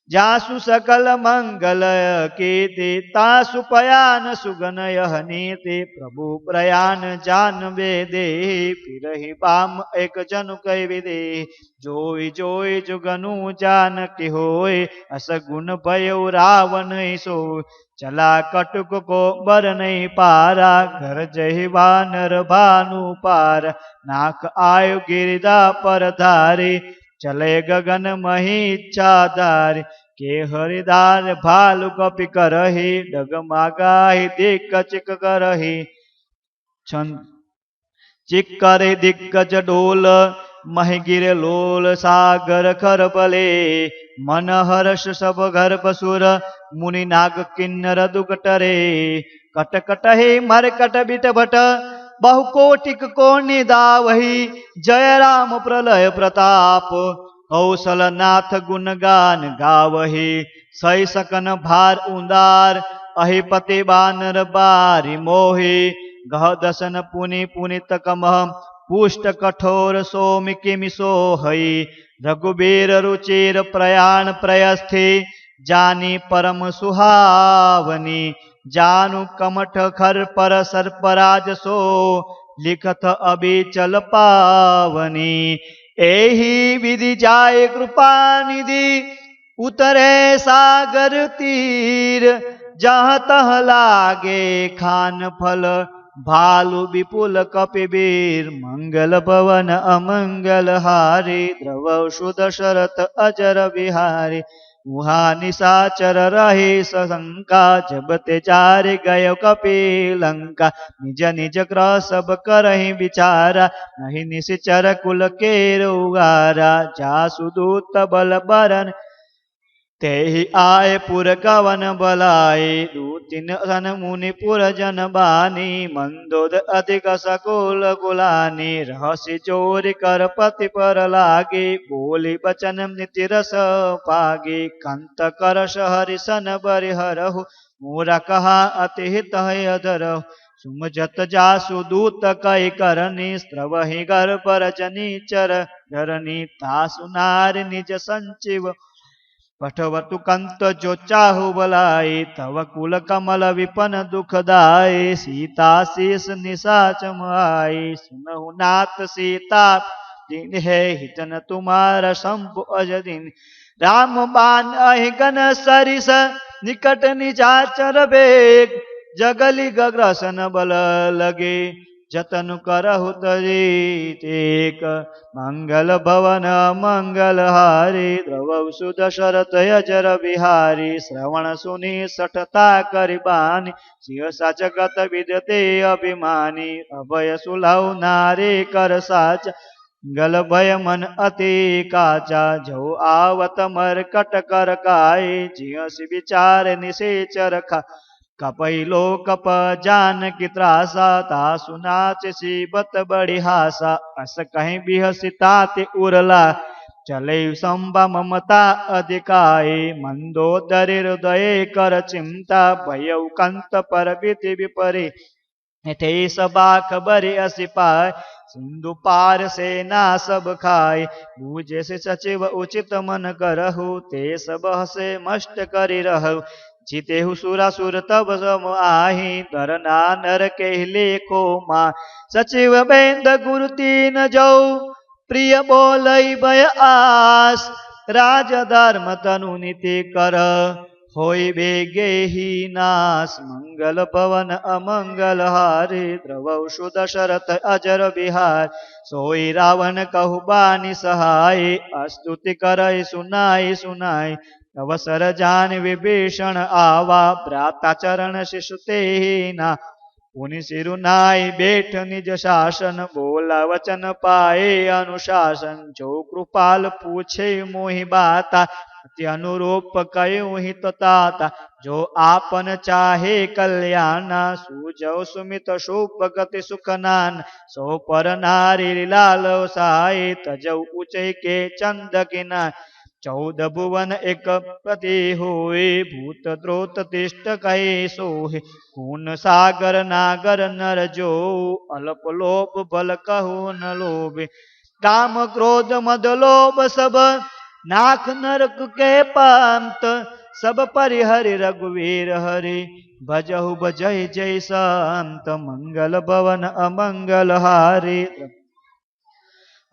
जासु सकल मंगल कीर्ति, तासु पयान सुगन यह नीति। प्रभु प्रयाण जान वेदे, फिरहि बाम एक जनु कहि विदे। जोई जोई जुगनु जानकी होय, अस गुण भयो रावण सोय। चला कटुक को बर नहीं पारा, घर जहि वानर भानु पार। नाक आयु गिरिदा पर धारी, चले गगन महीच्छाधारी। के हरिदार भालु कपि करहि, डगमगाहि दिक्कचिक करहि। चिक्कर दिग्गज डोल, महि गिर लोल सागर खर बले। मन हर्ष सब गर्भ सुर, मुनि नाग किन्नर दुगटरे। कट कट हे मरकट बिट भट, बहु कोटिक को निदावही। जय राम प्रलय प्रताप, कौशल नाथ गुण गान गावही। सई सकन भार उदार, अहिपति बानर बारी मोहि। गह दसन पुनि पुनित कमह, पुष्ट कठोर सोमि किमि सोहई। रघुबीर रुचिर प्रयाण प्रयस्थि, जानी परम सुहावनी। जानु कमठ खर पर सर्पराज सो, लिखत अबिचल पावनी। एहि विधि जाय कृपा निधि, उतरे सागर तीर। जहाँ तह लागे खान फल, भालु विपुल कपिवीर। मंगल भवन अमंगल हारी, द्रवौ सुदशरथ अजर बिहारी। वहाँ निशाचर रहे सशंका, जब ते चारि गयो कपि लंका। निज निज ग्रह सब करहि विचारा, नहीं निशिचर कुल केर उगारा। जासु दूत बल बरन, तेहि आए पुर कवन बलाए। दूतिन सन मुनि पुर जन बानी, मंदोद अधिक सकुल कुलानी। रहसि चोरी कर पति पर लागे, बोली बचन नीति रस पागे। कंत कर हरि सन बरिहरहु, मोरा कहा अति हित अधरहु। सुमजत जासु दूत कई करनी, स्त्रवहि गर्भ रजनी चर धरनी। तासु नारि निज संचिव, पठवतु कंत जो चाहु बलाई। तव कुल कमल विपन दुखदाई, सीता शीस निशाचम आई। सुनहु नाथ सीता दीन है हितन तुम्हारा शंभु अजदीन। राम बाण अहि गन सरिस निकट निचाचर बेग जगली गग्रसन बल लगे जतन करहु तजी टेक। मंगल भवन मंगल हारी द्रवौ सुदशरथ अजर बिहारी। श्रवण सुनि सठता करिबानी सिंह साचगत विदते अभिमानी। अभय सुलभ नारे कर साच गल भय मन अति काचा। जो आवत मरकट कर काय जिय विचार निशेचर खा। कपई लो कप जान की त्रासा तासु नाच सीबत बड़ी हासा। अस कहीं बिहसिता ते उरला चले संबा ममता अधिकाय। मंदोदरी हृदय कर चिंता भयउ कंत पर बीति विपरी। थे सबा खबरी असिपाय सिंधु पार सेना सब खाय। बूझे से सचिव उचित मन करहु ते सब हसे मष्ट करि रहु। जीतेहु सुरासुर तब सम आही तरना नर के लेखो माँ। सचिव बेंद गुरु तीन जो प्रिय बोलई भय आस। राज धर्म तनु नीति कर होई बेगे ही नाश। मंगल भवन अमंगल हारी द्रवौ सुदशरथ अजर बिहार। सोई रावण कहु बानी सहाय स्तुति करई सुनाई सुनाई। अवसर जान विभीषण आवा भ्राता चरण शिशु ते ना। पुनि सिरुनाई बैठ निज शासन बोला वचन पाए अनुशासन। जो कृपाल पूछे मोहि बाता अति अनुरूप कयो हित ताता। जो आपन चाहे कल्याणा सुजौ सुमित शुभ गति सुख नान। सो पर नारी लाल साई तजौ ऊंचे के चंद किना। 14 भुवन एक पति होए भूत द्रोत तिष्ठ कहे सोहे। खून सागर नागर नर जो अल्प लोभ बल कहु न लोभे। काम क्रोध मद लोभ सब नाख नरक के पांत। सब परिहरि रघुवीर हरि भजहु भजय जय संत। मंगल भवन अमंगल हारी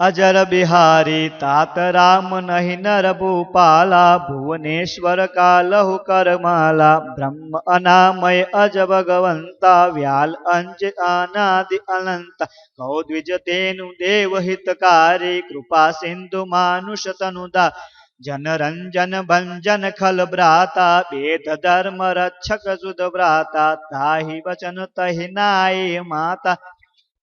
अजर बिहारी तात राम नहीं नर भूपाला। भुवनेश्वर कालहु करमाला ब्रह्म अनामय अज भगवंता। व्याल अंज अनादि अनंता कौ द्विज तेनु देव हितकारी। कृपा सिंधु मानुष तनुदा जन रंजन भंजन खल भ्राता। वेद धर्म रक्षक सुध भ्राता ताहि वचन तहि नाई माता।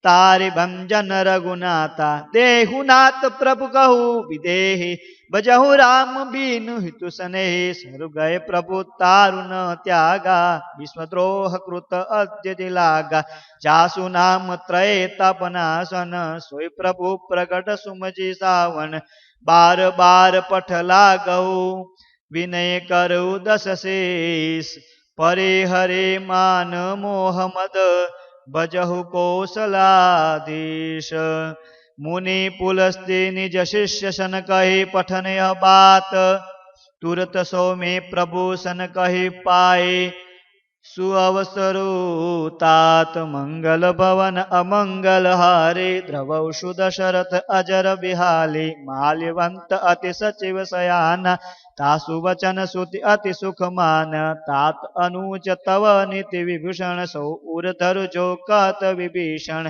तारि भंजन रघुनाथा देहुनाथ प्रभु कहु विदेहि। बजहु राम बीनु हितु स्नेहि सर गए प्रभु तारु न त्यागा। विश्वद्रोह कृत अद्य दिलागा जासु नाम त्रय तपनासन। सोई प्रभु प्रकट सुमजी सावन बार बार पठ लागहु। विनय करु दस शेष परे हरे मान मोह मद। बजहु कौशलाधीश मुनि पुलस्त्य निज शिष्य सन कहे पठन यह बात। तुरत सो में प्रभु सन कहे पाए सुअवसरु तात। मंगल भवन अमंगल हारे द्रवौ सुदशरथ अजर बिहाली। माल्यवंत अति सचिव सयाना तासु वचन सुति अति सुख मान। तात अनुज तव नीति विभूषण सो उरधर जो कहत विभीषण।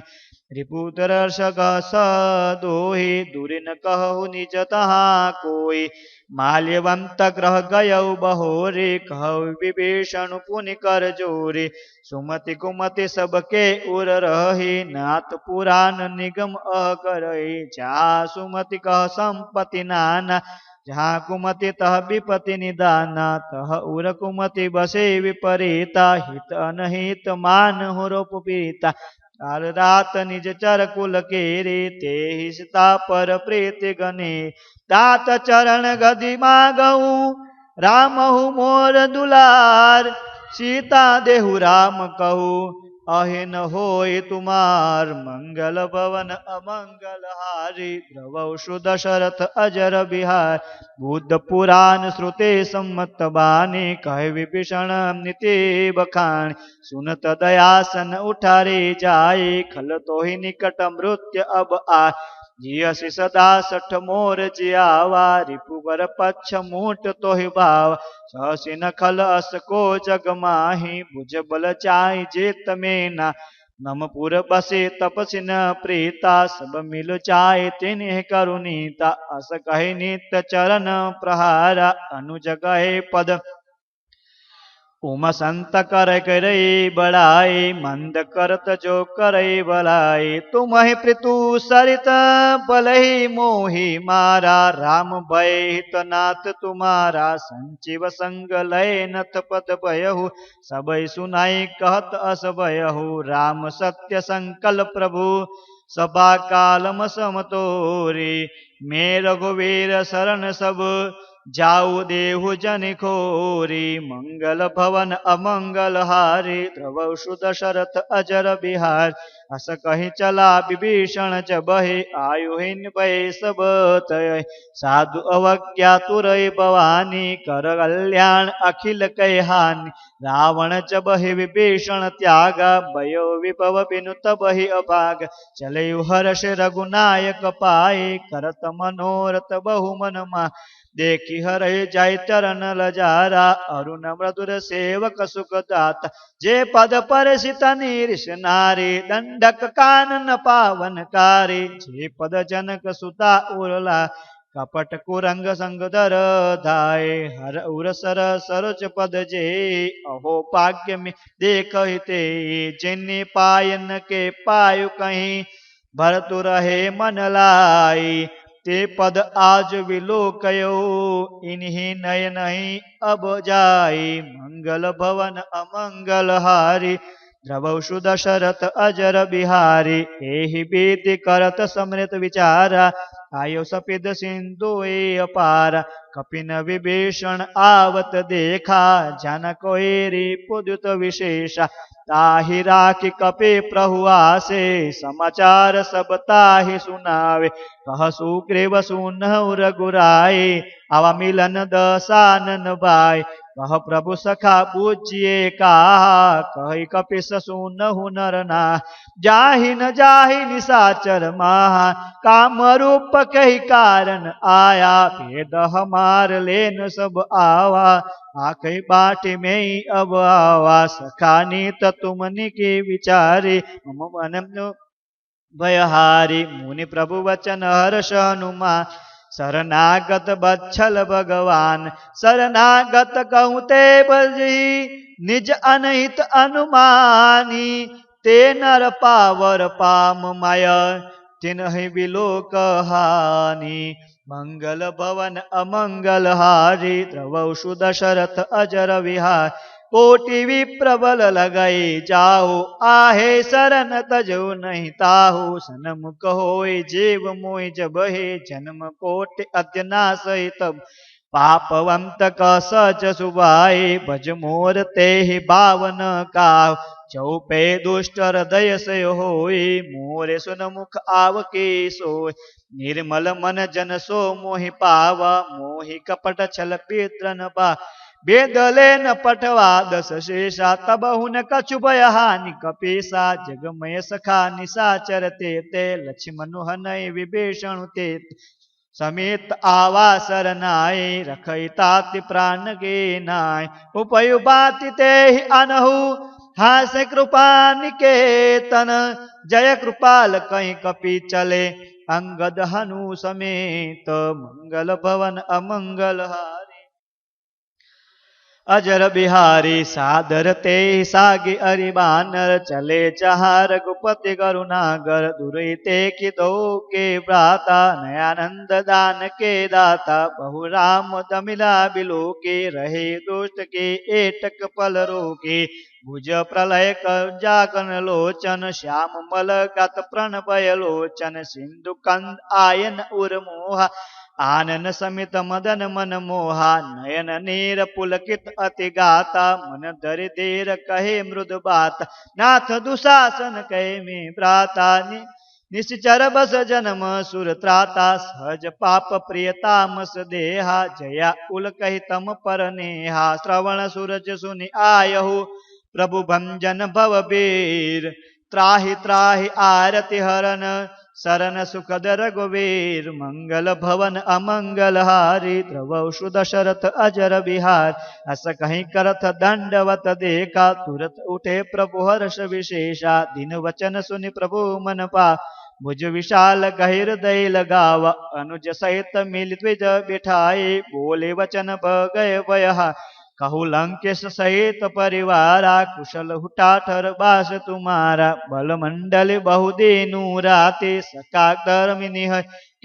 रिपुदर्शक सदोहि दूरि न कहु निज तहाँ कोई। माल्यवंत ग्रह गयौ बहोरे कहु विभीषण पुनि कर जोरे। सुमति कुमति सबके उर रहे नाथ पुराण निगम अह करहि। जहाँ सुमति कह संपत्ति नाना जहाँ कुमति तह विपति निदाना। तह उर कुमति बसे विपरीता हित अनहित मान हो रूप पीता। काल रात निज चर कुल केरे ते हिसता पर प्रीति गने। तात चरण गदि मागहु रामहु मोर दुलार। सीता देहु राम कहु अहिन होय तुमार। मंगल भवन अमंगल हारी द्रवौ सुदशरथ अजर बिहार। बुद्ध पुराण श्रुते सम्मत बानी कहे विभीषण नीति बखान। सुनत दयासन उठारे जाए खल तो ही निकट मृत्यु अब आ। जियसि सदा सठ मोर जियावा रिपुवर पक्ष मूट तोहि भाव सहसि न खल अस को जग माही भुज बल चाहि जेत में ना नमपुर बसे तपसि न प्रीता सब मिल चाहे तिन्ह करुणीता अस कहे नित्य चरण प्रहारा अनुज कहे पद उम संत कर करे बड़ाई मंद करत जो करे बलाई तुम ही पृथु सरित बल ही मोहि मारा राम भय हित नाथ तुम्हारा संजीव संग लय नथ पद भयहु सबई सुनाई कहत अस भयहु राम सत्य संकल्प प्रभु सभा कालम समतोरी मैं रघुवीर शरण सब जाऊ देहु जन खोरी मंगल भवन अमंगल हारी द्रवसु दशरथ अजर बिहार अस कहीं चला विभीषण जबहि आयुहीन भय सब तय साधु अवज्ञा तुरय भवानी कर कल्याण अखिल कय हानि रावण जबहि विभीषण त्यागा भयो विभव बिनु तबहि अभाग चलयु हर्ष रघुनायक पाए करत मनोरथ बहु मन मा देखी हरे जाय चरण लजारा अरुण मधुर सेवक सुख दाता जे पद पर सित नीरिष नारी दंडक कानन पावन कारी जे पद जनक सुता उरला कपट कुरंग संग दर धाय हर उर सर सरोज पद जे अहो भाग्य में देख ते जिन्नी पायन के पायु कहीं भरतु रहे मन लाई ते पद आज विलोकयो इन्हीं नय नहीं अब जाई मंगल भवन अमंगल हारी द्रवसु दशरथ अजर बिहारी एहि बीति करत समृत विचारा आयो सपिद सिंधु अपार कपिन विभीषण आवत देखा जन कोरी पुदुत विशेषा ताहि राखी कपि प्रभु आसे समाचार सब ताहि सुनावे कह सुग्रीव सुनहु रघुराई आवा मिलन दसानन भाई कह प्रभु सखा पूजिए कहा कही कपिस सुनहु नर ना जाहि न जाहि निशाचर महा काम रूप कही कारण आया भेद हमार लेन सब आवा आखि बाटी में अब आवा सखानी तुमनि के विचारे मम मन भयहारी मुनि प्रभु वचन हर्ष हनुमान शरणागत बच्छल भगवान शरणागत कहते बजी निज अनहित अनुमानी ते नर पावर पाम माय तिन्हि बिलोक हानि मंगल भवन अमंगल हारी द्रवसु दशरथ अजर विहार कोटि विप्रबल लगई जाहो आहे शरण तजो नहीं ताहु सनमुख होय जीव मोय जब हे जन्म कोटि अत्यनाशय तब पापवंत क सच सुबाई भज मोर ते ही बावन का चौपे दुष्ट हृदय से होय मोरे सुनमुख आवके सोय निर्मल मन जन सो मोहि पावा मोहि कपट छल पित्रन बा बेदले न पठवा दस शेषा तब हुन कछु भय हानि कपीसा जगमय सखा निशाचरते ते लक्ष्मण हनय विभीषण ते समेत आवा सरनाय रखई ताति प्राण गे नाय उपयु बाति ते अनहु हास कृपा निकेतन जय कृपाल कहीं कपि चले अंगद हनु समेत मंगल भवन अमंगल हारी अजर बिहारी सादर ते सागे अरि बानर चले जहाँ रघुपति करुणागर दुरते कि दो के भ्राता नयानंद दान के दाता बहु राम दमिला बिलो के रहे दुष्ट के एटक पल रोके भुज प्रलय कर जागन लोचन श्याम मल गत प्रण भय लोचन सिंधु कंद आयन उर्मोहा आनन समित मदन मन मोहा नयन नीर पुलकित अति गाता मन धरि देर कहे मृद बात नाथ दुशासन कहे में भ्राता निश्चर बस जन्म सुर त्राता सहज पाप प्रियतामस देहा जया उल कही तम पर नेहा श्रवण सूरज सुनि आयहु प्रभु भंजन भव बीर त्राहि त्राहि आरति हरन शरण सुखद रघुवीर मंगल भवन अमंगल हारी द्रवौषु दशरथ अजर बिहार। अस कहीं करथ दंडवत देखा तुरत उठे प्रभु हर्ष विशेषा। दिन वचन सुनि प्रभु मन पा भुज विशाल गहिर दय लगावा। अनुज सहित मिल द्विज बिठाए बोले वचन गए बयहा। कहु लंकेश सहित परिवारा कुशल हुठाठर बास तुम्हारा। बल मंडल बहुदीनु राते सका धर्मिनी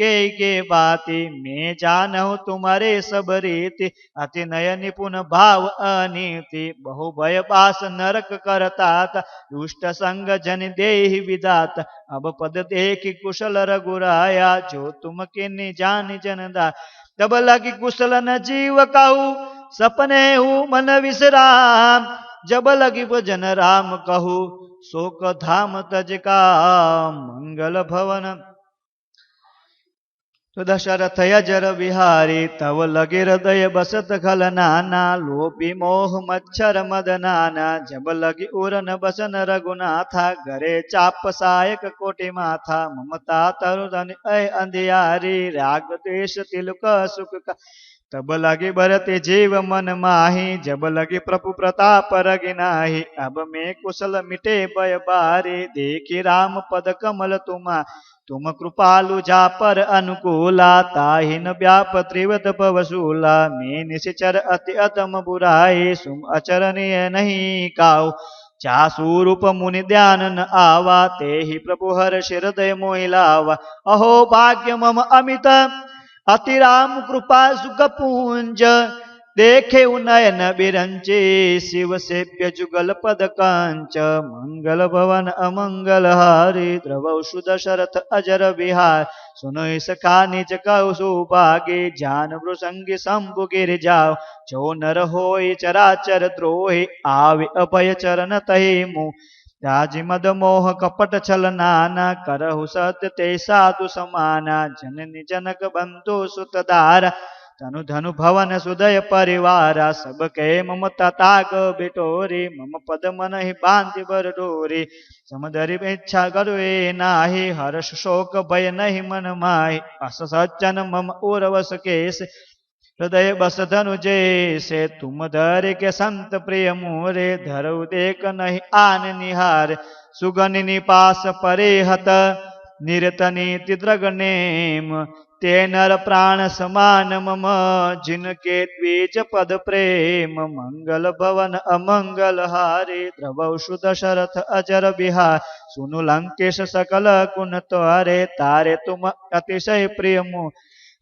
के बाते। मैं जानहु तुम्हारे सब रीति अति नय निपुण भाव अनीति। बहु भय बास नरक करता दुष्ट संग जन देहि विदात। अब पद देखि कुशल रघुराया जो तुम किन्नी जान जनदा। तब लगी कुशल न जीव कहू सपने हूँ मन विश्राम। जब लगी भजन राम कहू शोक धाम तज का मंगल भवन। तो दशरथ अजर बिहारी तव लगे हृदय बसत खल नाना। लोभी मोह मच्छर मद नाना जब लगी उरन बसन रघुनाथा। गरे चाप सायक कोटि माथा ममता तरुधन अय अंधियारी। राग द्वेष तिलक सुख का तब लगे भरते जीव मन माही। जब लगे प्रभु प्रताप रगिनाही। अब मैं कुशल मिटे भय बारी देखी राम पद कमल तुमा। तुम कृपालु जा पर अनुकूला ताहि न व्याप त्रिवत पवसूला। मैं निशिचर अति अतम बुराई सुम अचरणीय नहीं काऊ। चासु रूप मुनि ध्यान न आवा ते ही प्रभु हर हृदय मोहि लावा। अहो भाग्य मम अमित अति राम कृपा सुख पूंज। देखे उनयन बिरंचे शिव सेव्य जुगल पद कांच। मंगल भवन अमंगल हारी द्रवौषु दशरथ अजर बिहार। सुनो सखा निज कहु सुभागे जान भृसंगी शंभु गिर जाओ। जो नर होय चराचर द्रोहि आवे अभय चरण तहि मुँह। राज मद मोह कपट छल नाना करहु सत्य ते साधु समाना। जननी जनक बंधु सुत दारा तनु धनु भवन सुदय परिवारा। सब कहे ममता ताग बिटोरी मम पद मन ही बांधि बर डोरी। समदरि इच्छा गरुए नाही हर्ष शोक भय नहीं मन माही। अस सज्जन मम उर्वस केस हृदय बस धनु जैसे। तुम धर के संत प्रिय मोरे धरऊ देख नहीं आन निहार। सुगनि निपास परे हत निरत नीति द्रगनेम। ते नर प्राण समान मम जिनके द्विज पद प्रेम। मंगल भवन अमंगल हारी द्रवौषु दशरथ अजर बिहार। सुनु लंकेश सकल कुन त्वरे तारे तुम अतिशय प्रिय मुँह।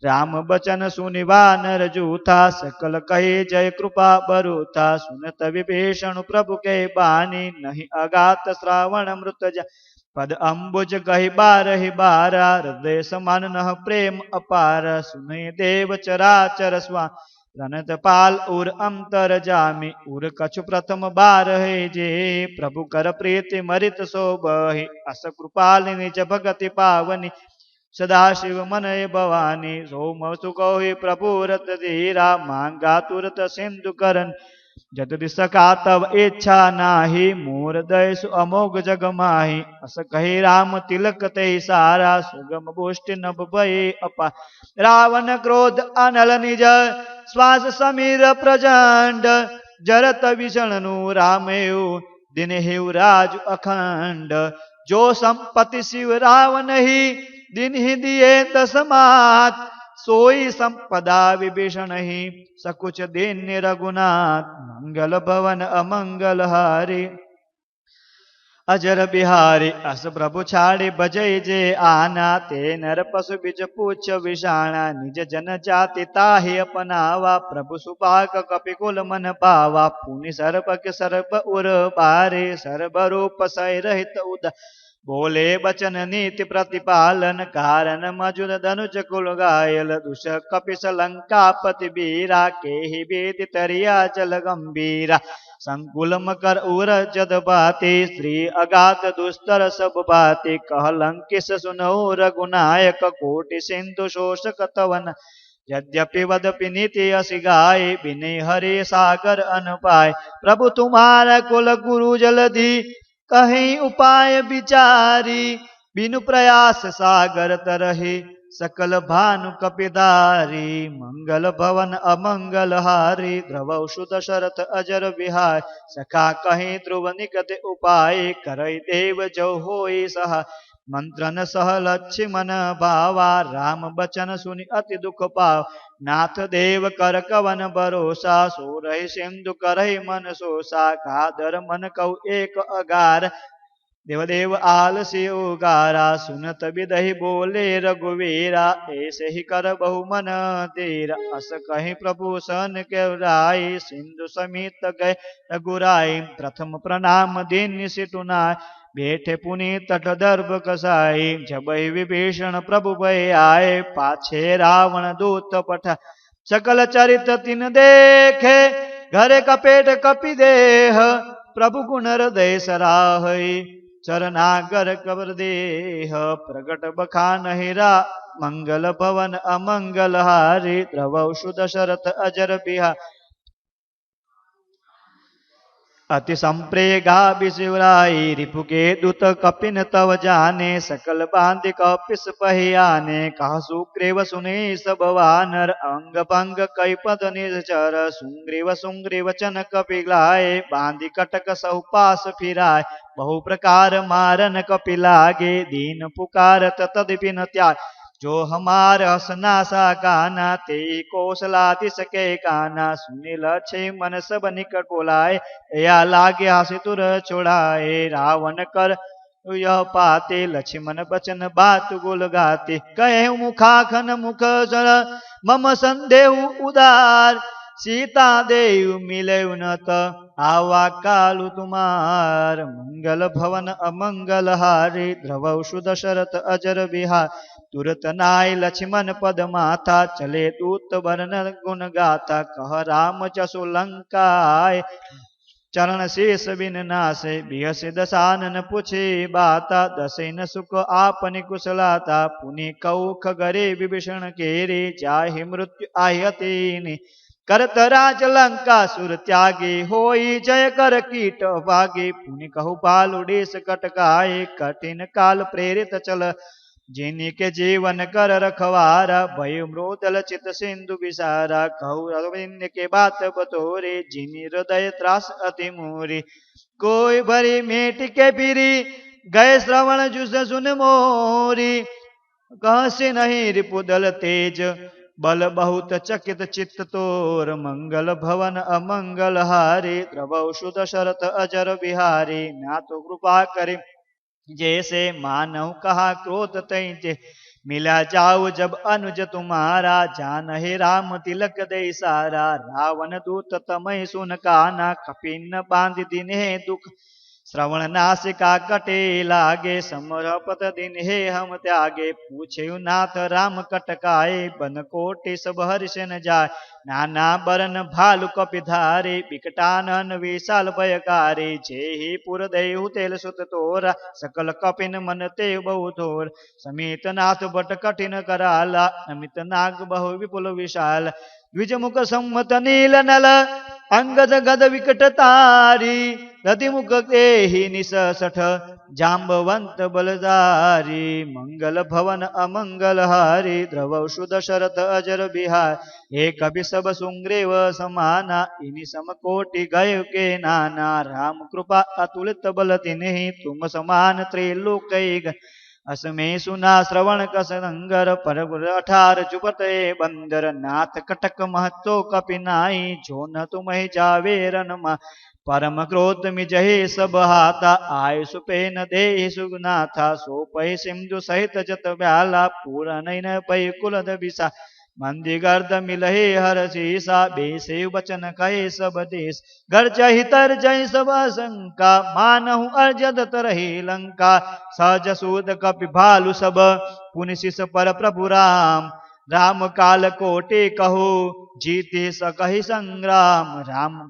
राम बचन सुनि वानर जूथा सकल कहे जय कृपा बरूथा। सुनत विभीषण प्रभु के बानी नहीं अगात श्रावण मृत जा। पद अम्बुज गहि बारहि बारा हृदय समान नह प्रेम अपार। सुनि देव चराचर स्वा रणत पाल उर अंतर जामी। उर कछु प्रथम बार है जे प्रभु कर प्रीति मरित सो बहि। अस कृपाल निज भगति पावनी सदा शिव मनय भवानी। सोम सुकहि प्रभु रत धीरा मांगा तुरत सिंधु करन। जत दिसका तब इच्छा नाही मोर दयसु अमोघ जग माही। अस कही राम तिलक ते सारा सुगम गोष्ठी नभ भय अपा। रावण क्रोध अनल निज श्वास समीर प्रचंड। जरत विषणनु रामयु दिन हेउ राज अखंड। जो संपत्ति शिव रावण ही दिन ही दिए दसमात। सोई संपदा विभीषण ही सकुच दिन रघुनाथ। मंगल भवन अमंगल हारी अजर बिहारी। अस प्रभु छाड़ी बजय जे आना। ते नर पशु बिज पूछ विषाणा। निज जन जाति ताहि अपनावा। प्रभु सुभाग कपिकुल मन पावा। पुनि सर्प के सर्प उर बारे सर्व रूप सय रहित उद। बोले बचन नीति प्रतिपालन कारण मजुद धनुज कुल गायल। दुष कपिस लंकापति बीरा के ही वेद तरिया जल गंभीरा। संकुल मकर उर जद बाते स्त्री अगात दुस्तर सब बाते। कह लंकिस सुनऊ रघुनायक कोटि सिंधु शोषक तवन। यद्यपि वदपि नीति असि गाय बिने हरे सागर अनपाय। प्रभु तुम्हारा कुल गुरु जलधि कहीं उपाय विचारी। बिनु प्रयास सागर तरहि सकल भानु कपिधारी मंगल भवन अमंगल हारी द्रवौषु दशरथ अजर विहार सखा कहीं ध्रुव निकट उपाय करई देव जो होई सहा मंत्रन सह लक्ष्मण भावा राम बचन सुनि अति दुख पाव नाथ देव कर कवन भरोसा सो रहि सिंधु करहि मन सोसा कादर मन कौ एक अगार देवदेव आलसी उगारा सुनत बिदहि बोले रघुवीरा ऐसे ही कर बहु मन तेरा अस कहीं प्रभु सन के राय सिंधु समित गए रघुराई प्रथम प्रणाम दीन सिटुनाय बैठे पुनि तट दर्भ कसाई जब विभीषण प्रभु भय आए पाछे रावण दूत पठा सकल चरित तिन देखे घरे कपेट कपि देह प्रभु गुण हृदय सराहई चरनागर कबर देह प्रगट बखान हिरा मंगल भवन अमंगल हारी द्रवौषु दशरथ अजर बिहा अति संप्रेगा बिशिवराई रिपुके दूत कपिन तव जाने सकल बांधि कपिस पहियाने कह सुग्रीव सुने सब वानर अंग भंग कई पद निचर सुग्रीव चन कपिलाए बांधि कटक सहु पास फिराय बहु प्रकार मारन कपिलागे दीन पुकारत तदपिन त्याग जो हमार हसनासा काना ते कौशलाति सके काना सुनील छे मन सब निकट बोलाए या लागे हासि तुर छोड़ाए रावण कर यह पाते लक्ष्मण बचन बात गुल गाते कहे मुखाखन मुख जल मम संदेह उदार सीता देव मिले उन्नत आवा कालु तुम्हार मंगल भवन अमंगल हारी द्रवौषु दशरथ अजर बिहार तुरत नाय लक्ष्मण पद माथा चले दूत वर्णन गुण गाथा कह राम जसु लंकाय चरण शेष बिन नासे बिहस दसानन पूछे बाता दसेन सुख आपनि कुशलाता पुनि कौख गरे विभीषण केरे जाहि मृत्यु आयतेनि करत राज लंका सुर त्यागे होई जय कर कीट भागे पुनि कहु पालु देश कटकाए कठिन काल प्रेरित चल जिन्हीं के जीवन कर रखवारा भय मृदल चित सिंधु विसारा कहु रविंद के बात बतोरे जिन्हीं हृदय त्रास अति मोरी कोई भरी मेट के पीरी गए श्रवण जुस सुन मोरी कह से नहीं रिपुदल तेज बल बहुत चकित चित्त तोर मंगल भवन अमंगल हारी द्रवौषु दशरथ अजर बिहारी ना तो कृपा करे जैसे मानव कहा क्रोध तैचे मिला जाओ जब अनुज तुम्हारा जान हे राम तिलक दे सारा रावण दूत तमय सुन काना कपिन बांध दिन है दुख श्रवण नासिका कटे लागे समरपत दिन हे हम त्यागे पूछे नाथ राम कटकाए बन कोटि सब हर्षन जाय नाना बरन भालु कपिधारे बिकटानन विशाल भयकारी जे ही पुर देहु तेल सुत तोरा सकल कपिन मन ते बहु थोर समीत नाथ बट कठिन कराला अमित नाग बहु विपुल विशाल द्विज मुख सम्मत नील नल अंगद गद विकट तारी रति मुख देहि निस सठ जाम्बवंत बलदारी मंगल भवन अमंगल हारी द्रवौषु दशरथ अजर बिहार एक कवि सब सुग्रीव समाना इनि सम कोटि गय के नाना राम कृपा अतुलित बल तिन्हि तुम समान त्रिलोक असमे सुना श्रवण कस संगर पर 18 चुपते बंदर नाथ कटक महतो कपिनाई जो न तुम जावे रनमा परम क्रोध मिजहे सब हाथा आय सुपेन दे सुगनाथा सो पै सिंधु सहित जत ब्याला पूरा नैन पै कुलद बिसा मंदी गर्द मिलहे हर शीसा बेसे वचन कहे सब देश घर जहि तर जय सब शंका मानहु अर्जद तरहि लंका सहज सूद कपि भालु सब पुनि शिष पर प्रभु राम राम काल कोटि कहो जीते सकहि संग्राम राम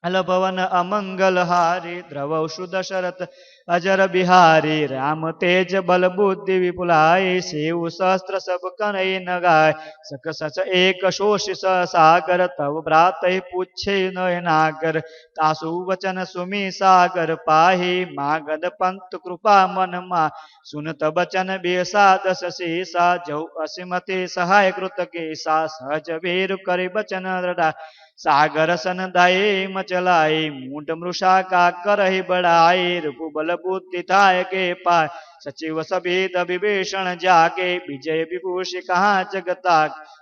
अल भवन अमंगल हारी द्रवौषु दशरथ अजर बिहारी राम तेज बल बुद्धि विपुलाय सेव सहस्त्र सब कनई न गाय सक सच एक शोषिस सागर तव भ्रात पूछे नयनागर तासु वचन सुमि सागर पाही मागध पंत कृपा मन मा सुनत बचन बेसा दस शेषा जौ असिमते सहाय कृत के सा सहज वीर कर बचन रड़ा सागर सन दाये मचलाए मूड मृषा का करहि बढ़ाए रघुबल बुद्धि थाय के पाय सचिव सभेद विभीषण जाके विजय विभूष कहाँ जगता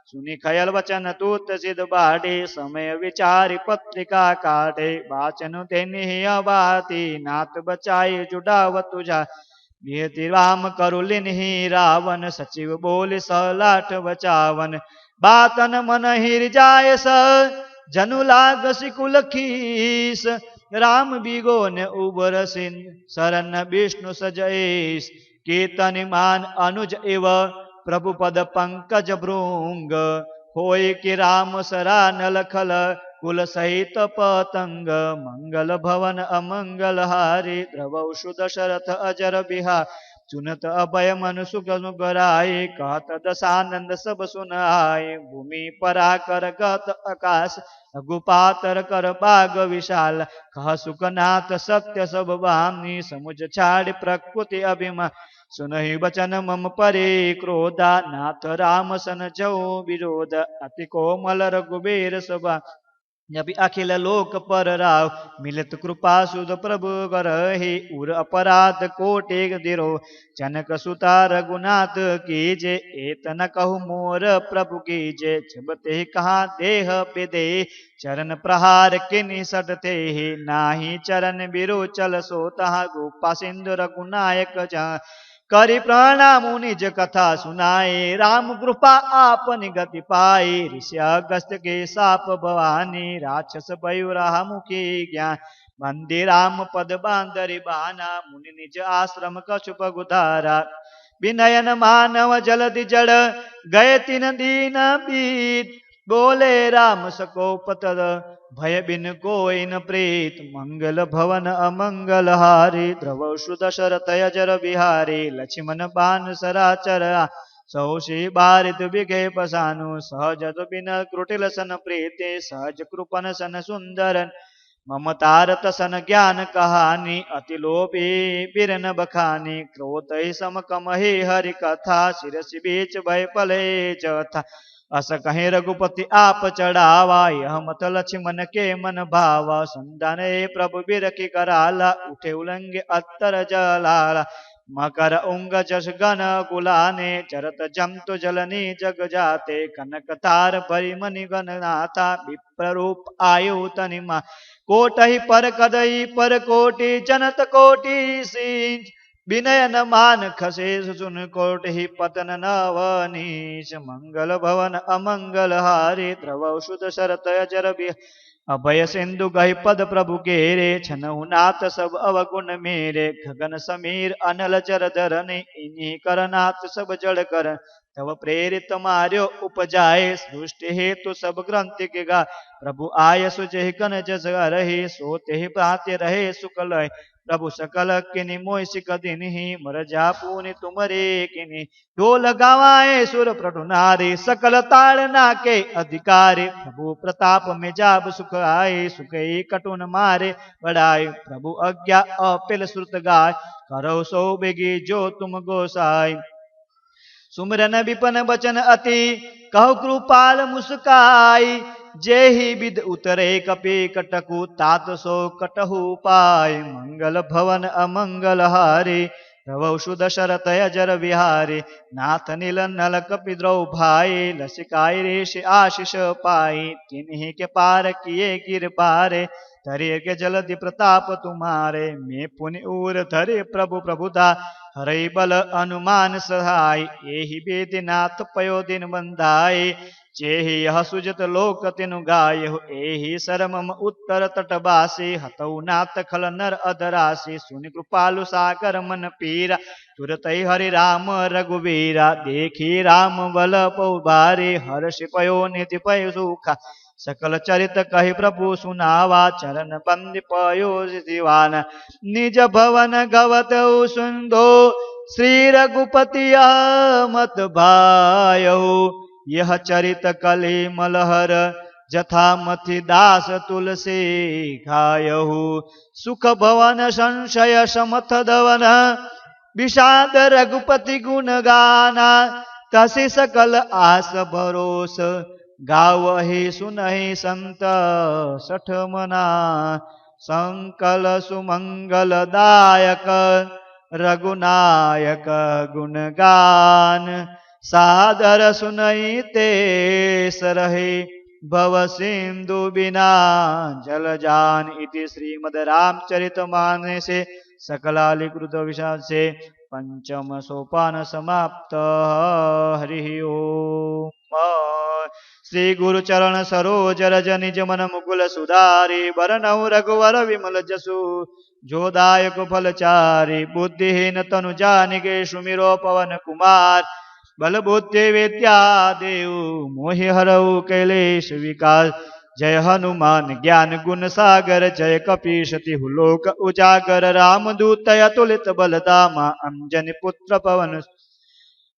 सुनि खयल वचन तूत सिद्ध बाढ़े समय विचारि पत्रिका काढ़े वाचन देनि अबाती नाथ बचाए जुड़ाव तुझा नियति राम करुलिन ही रावण सचिव बोल सलाठ बचावन बातन मन हिर जाय स जनु लाग सिकुल खीस राम बिगो न उबर सिन शरण विष्णु सजैस कीर्तन मान अनुज इव प्रभु पद पंकज भृंग होय कि राम सरा नल खल कुल सहित पतंग मंगल भवन अमंगल हारी द्रवौ दशरथ अजर बिहार चुनत अभय मन सुख सुगराय कहत दसानंद सब सुनाय भूमि पराकर गत आकाश रघुपातर कर बाग विशाल कह सुखनाथ सत्य सब वामी समुझ छाड़ प्रकृति अभिमान सुनहि वचन मम परे क्रोधा नाथ राम सन जो विरोध अति कोमल रघुबीर सभा जब अखिल लोक पर राव मिलत कृपा सुध प्रभु करहि उर अपराध कोटि दिरो जनक सुता रघुनाथ कीजे एतन कहु मोर प्रभु कीजे जब ते कहा देह विदे चरण प्रहार किनि सटते नाही चरण बिरु चल सो तहा गोपा सिंधु रघुनायक जा करि प्रणाम निज कथा सुनाए राम कृपा आपन गति पाई ऋषि अगस्त के साप भवानी राक्षस पयुरा मुखी ज्ञान मंदिर राम पद बांदरि बाना मुनि निज आश्रम कछुप गुधारा विनयन मानव जलधि जड़ गए तीन दीन बीत बोले राम सकोप तद भय बिन कोई न प्रीत मंगल भवन अमंगल हारी द्रवौ दशरथ अजर बिहारी लक्ष्मण बान सराचर सौषि बारित बिगे पसानु सहज बिन क्रुटिल सन प्रीति सहज कृपन सन सुंदरन ममतारत सन ज्ञान कहानी अति लोभी बिरन बखानी क्रोध सम कम हे हरि कथा शिरसि बीच भय पले जथा अस कहे रघुपति आप चढ़ावा यह मत लक्ष्मण के मन भावा संदान प्रभु बिरखी कराला उठे उलंगे अत्तर जलाला मकर उंग जस गण कुलाने चरत जमतु जलनी जग जाते कनक तार परिमणि गणनाथा विप्र रूप आयु तनिमा कोटहि पर कदई पर कोटि जनत कोटि सिंच विनय न मान खसे सुन कोट ही पतन नवनीश मंगल भवन अमंगल हारे द्रवौ सुत शरत अजर अभय सिंधु गहि पद प्रभु केरे छनहु नाथ सब अवगुण मेरे गगन समीर अनल चर धरने इन्हीं करनाथ सब जड़ कर तब प्रेरित मार्यो उपजाए सृष्टि हेतु सब ग्रंथि के गा प्रभु आय सुजहि कन जस रहे सोते ही प्रात्य रहे सुकल प्रभु सकल किनि मोहि सिक दिनहि मर जा पुनि तुमरे किनि ढोल गवाए सुर प्रभु नारी सकल ताड़ना के अधिकारी प्रभु प्रताप में जाब सुख आए सुख कटुन मारे बढ़ाए प्रभु अज्ञा अपिल श्रुत गाय करो सो बेगी जो तुम गोसाई सुमरन विपन बचन अति कहु कृपाल मुस्काई जेहि विद उतरे कपि कटकु तात सो कटहु पाय मंगल भवन अमंगल हारी रवौ दशरथ अजर विहारी नाथ नील नल कपि द्रौ भाई लसिकाय ऋषि आशीष पाई तिन्हीं के पार किए गिर पारे धरे के जलधि प्रताप तुम्हारे मैं पुनि उर धरे प्रभु प्रभुता हरे बल अनुमान सहाय यही वेदिनाथ पयो दिन बंधाए चेहि यह सुजत लोक तिनु गाय एहि सरमम उत्तर तटवासी हतौ नाथ खल नर अधरासी सुनि कृपालु सागर मन पीरा तुरत हरि राम रघुवीरा देखी राम बल पौबारे हर्षि पयो निधि पय सुखा सकल चरित कहि प्रभु सुनावा चरण बंद पयो दीवान निज भवन गवत सुंदो श्री रघुपति मत भायो यह चरित कलि मलहर जथा मथि दास तुलसी खायहु सुख भवन संशय समथ दवन विषाद रघुपति गुण गाना तसी सकल आस भरोस गावहि सुनहि संत सठ मना संकल सुमंगल दायक रघुनायक गुणगान सादर सुनई ते सरहे भव सिंधु बिना जल जान इति श्रीमद रामचरितमानसे सकलालिकृत विषाद से पंचम सोपान समाप्त हरि ओम श्री गुरु चरण सरोज रज निज मन मुकुल सुधारी वरनऊ रघुवर विमल जसु जोदायक फलचारी बुद्धिहीन तनु जानिके सुमिरो पवन कुमार बल बुद्धि विद्या देव मोहि हरऊ कैलेश विकास जय हनुमान ज्ञान गुण सागर जय कपीश तिहु लोक उजागर रामदूत अतुलित बलदामा अंजनी पुत्र पवन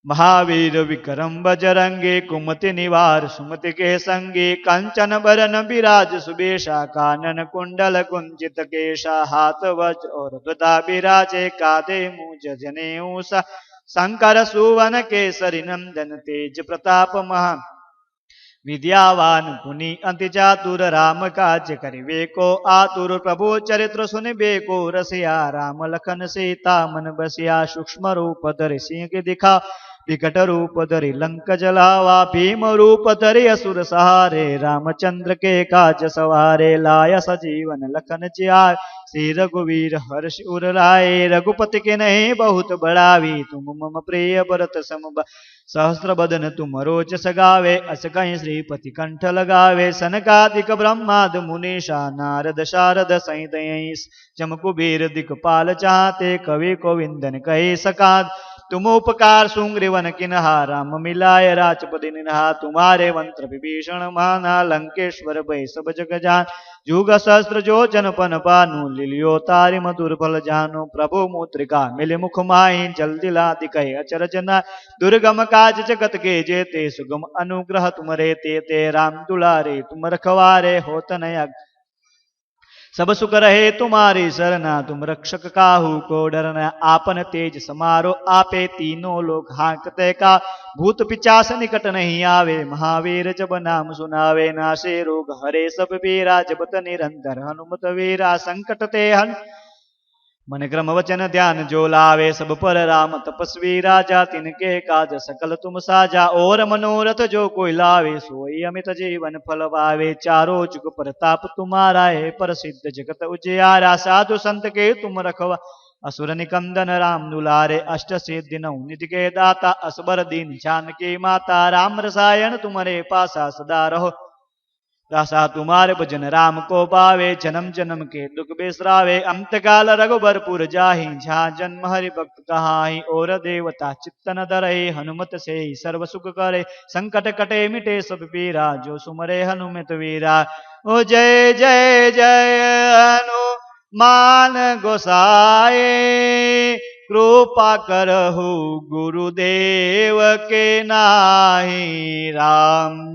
महावीर विक्रम बजरंगे कुमति निवार सुमति के संगे कंचन बरन विराज सुबेशा कानन कुंडल कुंचित केशा हाथ वज्र और गदा विराजे काधे मूज जनेऊ सा शंकर सुवन केसरी नंदन तेज प्रताप महा विद्यावान पुनि अति चातुर राम काज करिवे को आतुर प्रभु चरित्र सुनिबे को रसिया राम लखन सीता मन बसिया सूक्ष्म रूप धरि सिंह के दिखा विकट रूप धरि लंक जलावा भीम रूप धरि असुर सहारे रामचंद्र के काज सवारे लाय सजीवन लखन जियार श्री रघुवीर हर्ष उर राय रघुपति के नहीं बहुत बड़ावी तुम मम प्रिय भरत सम सहस्त्र बदन तुम रोच सगावे अस कहीं श्रीपति कंठ लगावे सनकादिक ब्रह्माद मुनीषा नारद शारद सहित चम कुबेर दिक्पाल चाहते कवि कोविंदन कहे सकाद तुम उपकार सुग्रीवन किन्हा राम मिलाय राजपति निन्हा तुम्हारे मंत्र विभीषण माना लंकेश्वर भय सब जग जान जुग सहस्त्र जो जन पन पानु लिलियो तारि मधुर फल जानो प्रभु मुद्रिका मिले मुख माहि जल दिलादि कहे अचरज न दुर्गम काज जगत के जेते सुगम अनुग्रह तुम रे ते राम दुलारे तुम रखवारे होत न सब सुख रहे तुम्हारी सरना तुम रक्षक काहू को डरना आपन तेज समारो आपे तीनों लोग हाँकते का भूत पिचास निकट नहीं आवे महावीर जब नाम सुनावे नाशे रोग हरे सब पीरा जपत निरंतर हनुमत वीरा संकट ते हन मन क्रम वचन ध्यान जो लावे सब पर राम तपस्वी राजा तिनके काज सकल तुम साजा और मनोरथ जो कोई लावे सोई अमित जीवन फल पावे चारों जुग प्रताप तुम्हारा है प्रसिद्ध जगत उजियारा साधु संत के तुम रखवा असुर निकंदन राम दुलारे अष्ट सिद्धि नौ निधि के दाता असबर दीन जानकी माता राम रसायन तुम्हारे पासा सदा रहो दासा तुम्हारे भजन राम को पावे जन्म जन्म के दुख बिसरावे अंत काल रघुबरपुर जाहि जहाँ जन्म हरि भक्त कहाहि और देवता चित्तन धरहि हनुमत से सर्व सुख करे संकट कटे मिटे सब पीरा जो सुमरे हनुमत वीरा ओ जय जय जय हनुमान गोसाए कृपा करहु गुरुदेव के नाहि राम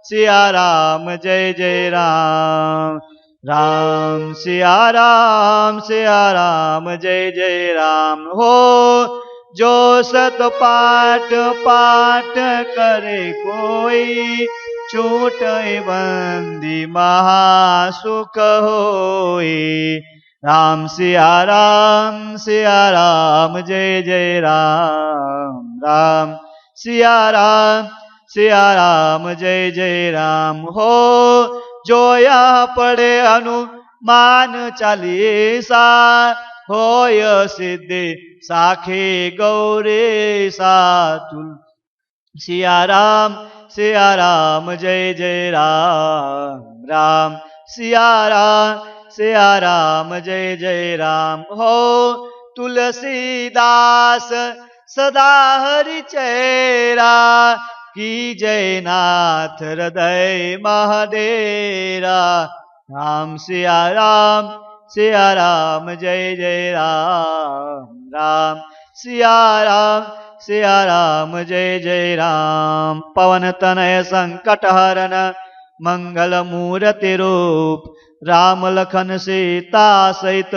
सिया राम जय जय राम राम सिया राम जय जय राम हो जो सत पाठ पाठ करे कोई छूट बंदी महासुख होई राम सिया राम जय जय राम राम सिया राम जय जय राम हो जोया पढ़े हनुमान चालीसा होय सिद्धि साखे गौरी सा सिया राम जय जय राम राम सिया राम जय जय राम हो तुलसीदास सदा हरि चेरा की जय नाथ हृदय महादेरा। राम सिया राम जय जय राम। राम सिया राम जय जय राम। पवन तनय संकट हरन मंगल मूर्ति रूप। राम लखन सीता सहित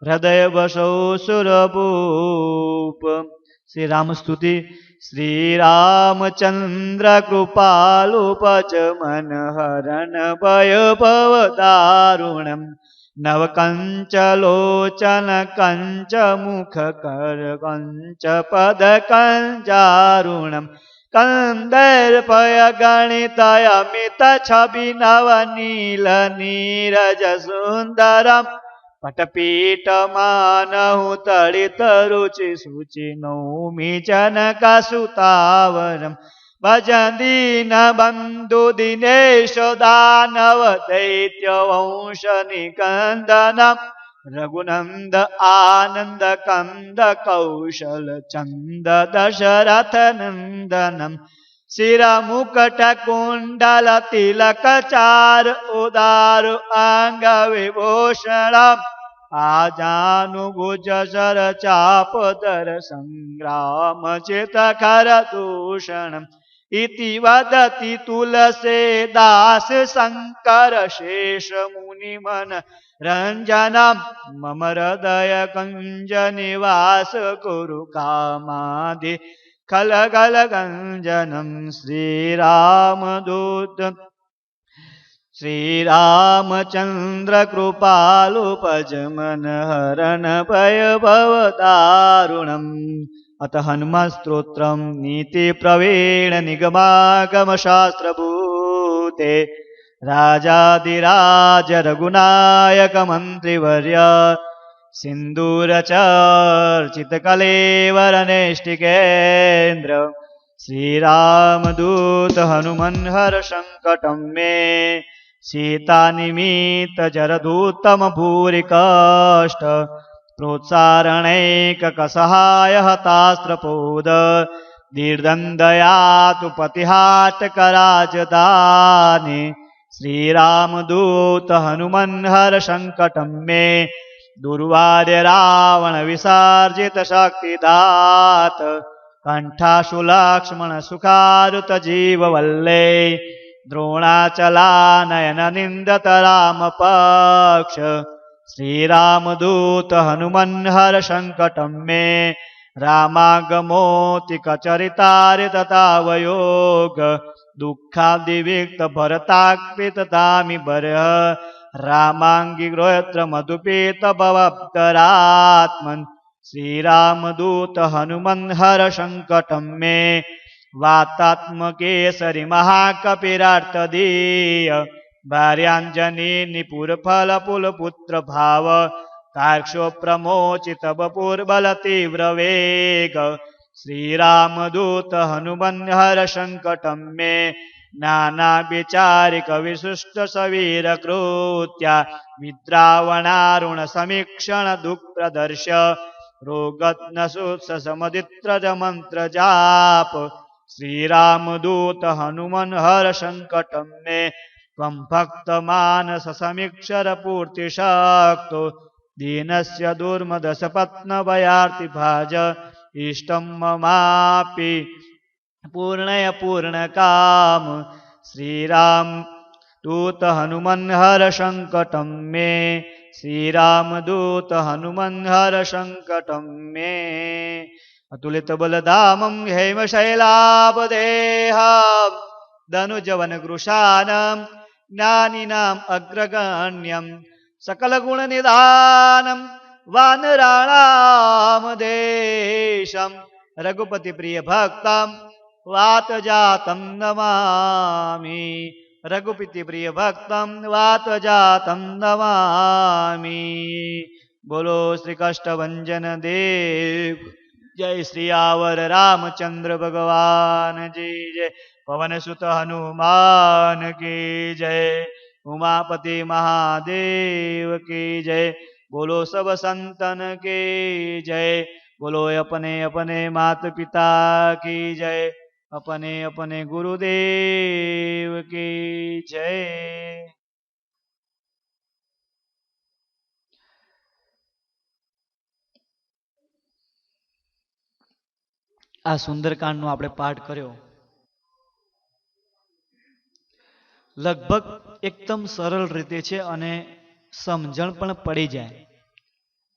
हृदय बसो सुरभूप। श्री राम स्तुति। श्री रामचंद्र कृपालु पच मन हरण भय भव दारुणम। नव कंच लोचन कंच मुख कर कंच पद कंजारुणम। कंदर्पय गणितय अमित छवि नव नील नीरज सुंदरम। पटपीठ मानहु तड़ित रुचि सुचि नौमि जनक सुतावरम। भजन दीन बंधु दिनेश दानव दैत्य वंश निकंदनम। रघुनंद आनंद कंद कौशल चंद दशरथ नंदनम। शिर मुकट कुंडल तिलक चार उदार अंग विभूषणम। आजानुभुज सर चाप दर संग्राम चित कर दूषणम। इति वदति तुलसीदास शंकर शेष मुनि मन रंजनम। मम हृदय कंज निवास कुरु कामादि खल गल गंजनम। श्री रामचंद्र कृपालु पज मन हरण भय भव दारुणम। अथ हनुमत् स्तोत्रम नीति प्रवीण निगमागम शास्त्र भूते। राजाधिराज रघुनायक मंत्रिवर्य। सिंदूर चर्चित कलेवर नैष्टिकेन्द्र। श्री रामदूत हनुमन् हर संकटं मे। सीता निमित्त जरदूतम भूरि कष्ट। प्रोत्सारणैक कसहाय हतास्त्रपोद। दीर्घन्दयातु पतिहाटक राजधानी। श्री रामदूत हनुमन् हर संकटं मे। दुर्वार्य रावण विसर्जित शक्तिदात। कंठाशु लक्ष्मण सुखारुत जीव वल्ले। द्रोणाचला नयन निंदत राम पक्ष। श्री रामदूत हनुमन् हर संकटं मे। रामागमोतिक चरितारित तावयोग। दुःखादिविक्त भरताकृततामि बरः। रामांगी गृहत्र मधुपेत भवत्तरात्मन्। श्री रामदूत हनुमन् हर संकटं मे। वातात्मकेसरि महाकपिरार्तदीय। भार्यांजनी निपुर फल पुल पुत्र भाव। तार्क्ष्यो प्रमोचित बपुर्बल तीव्र वेग। श्री रामदूत हनुमन् हर संकटं मे। नाना विचारिक विशिष्ट सवीर कृत्या। विद्रावणारुण समीक्षण दुःप्रदर्श। रोगत्न सुत्स समदित्रज मंत्र जाप। श्री रामदूत हनुमन् हर संकटं मे। त्वं भक्त मानस समीक्षर पूर्ति शक्तो। दीनस्य दुर्मदश पत्न भयार्ति भाज। इष्टं ममापि पूर्णय पूर्ण काम। श्री राम दूत हनुमन् हर संकटं मे। श्री रामदूत हनुमन् हर संकटं मे। अतुलित बलधामं हेमशैलापदेहं। धनुजवन कृशानं ज्ञानिनाम् अग्रगण्यं। सकल गुण निधानं वानराणां देशं। रघुपति प्रिय भक्तं वात जातं नमामि। रघुपति प्रिय भक्तं वात जातं नमामि। बोलो श्री कष्टभंजन देव। जय श्री आवर रामचंद्र भगवान जी जय। पवन सुत हनुमान की जय। उमापति महादेव की जय। बोलो सब संतन की जय। बोलो अपने अपने माता पिता की जय। अपने अपने गुरुदेव की जय। આ સુંદરકાંડનો આપણે પાઠ કર્યો. લગભગ એકદમ સરળ રીતે છે અને સમજણ પણ પડી જાય.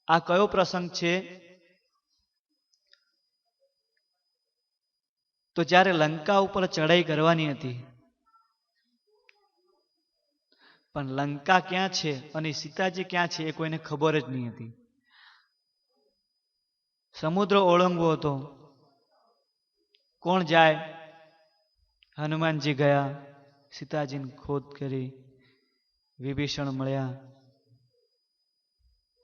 આ કયો પ્રસંગ છે? તો જ્યારે લંકા ઉપર ચડાઈ કરવાની હતી, પણ લંકા ક્યાં છે અને સીતાજી ક્યાં છે એ કોઈને ખબર જ નહીં હતી. સમુદ્ર ઓળંગવો હતો. કોણ જાય? હનુમાનજી ગયા, સીતાજીને ખોદ કરી, વિભીષણ મળ્યા,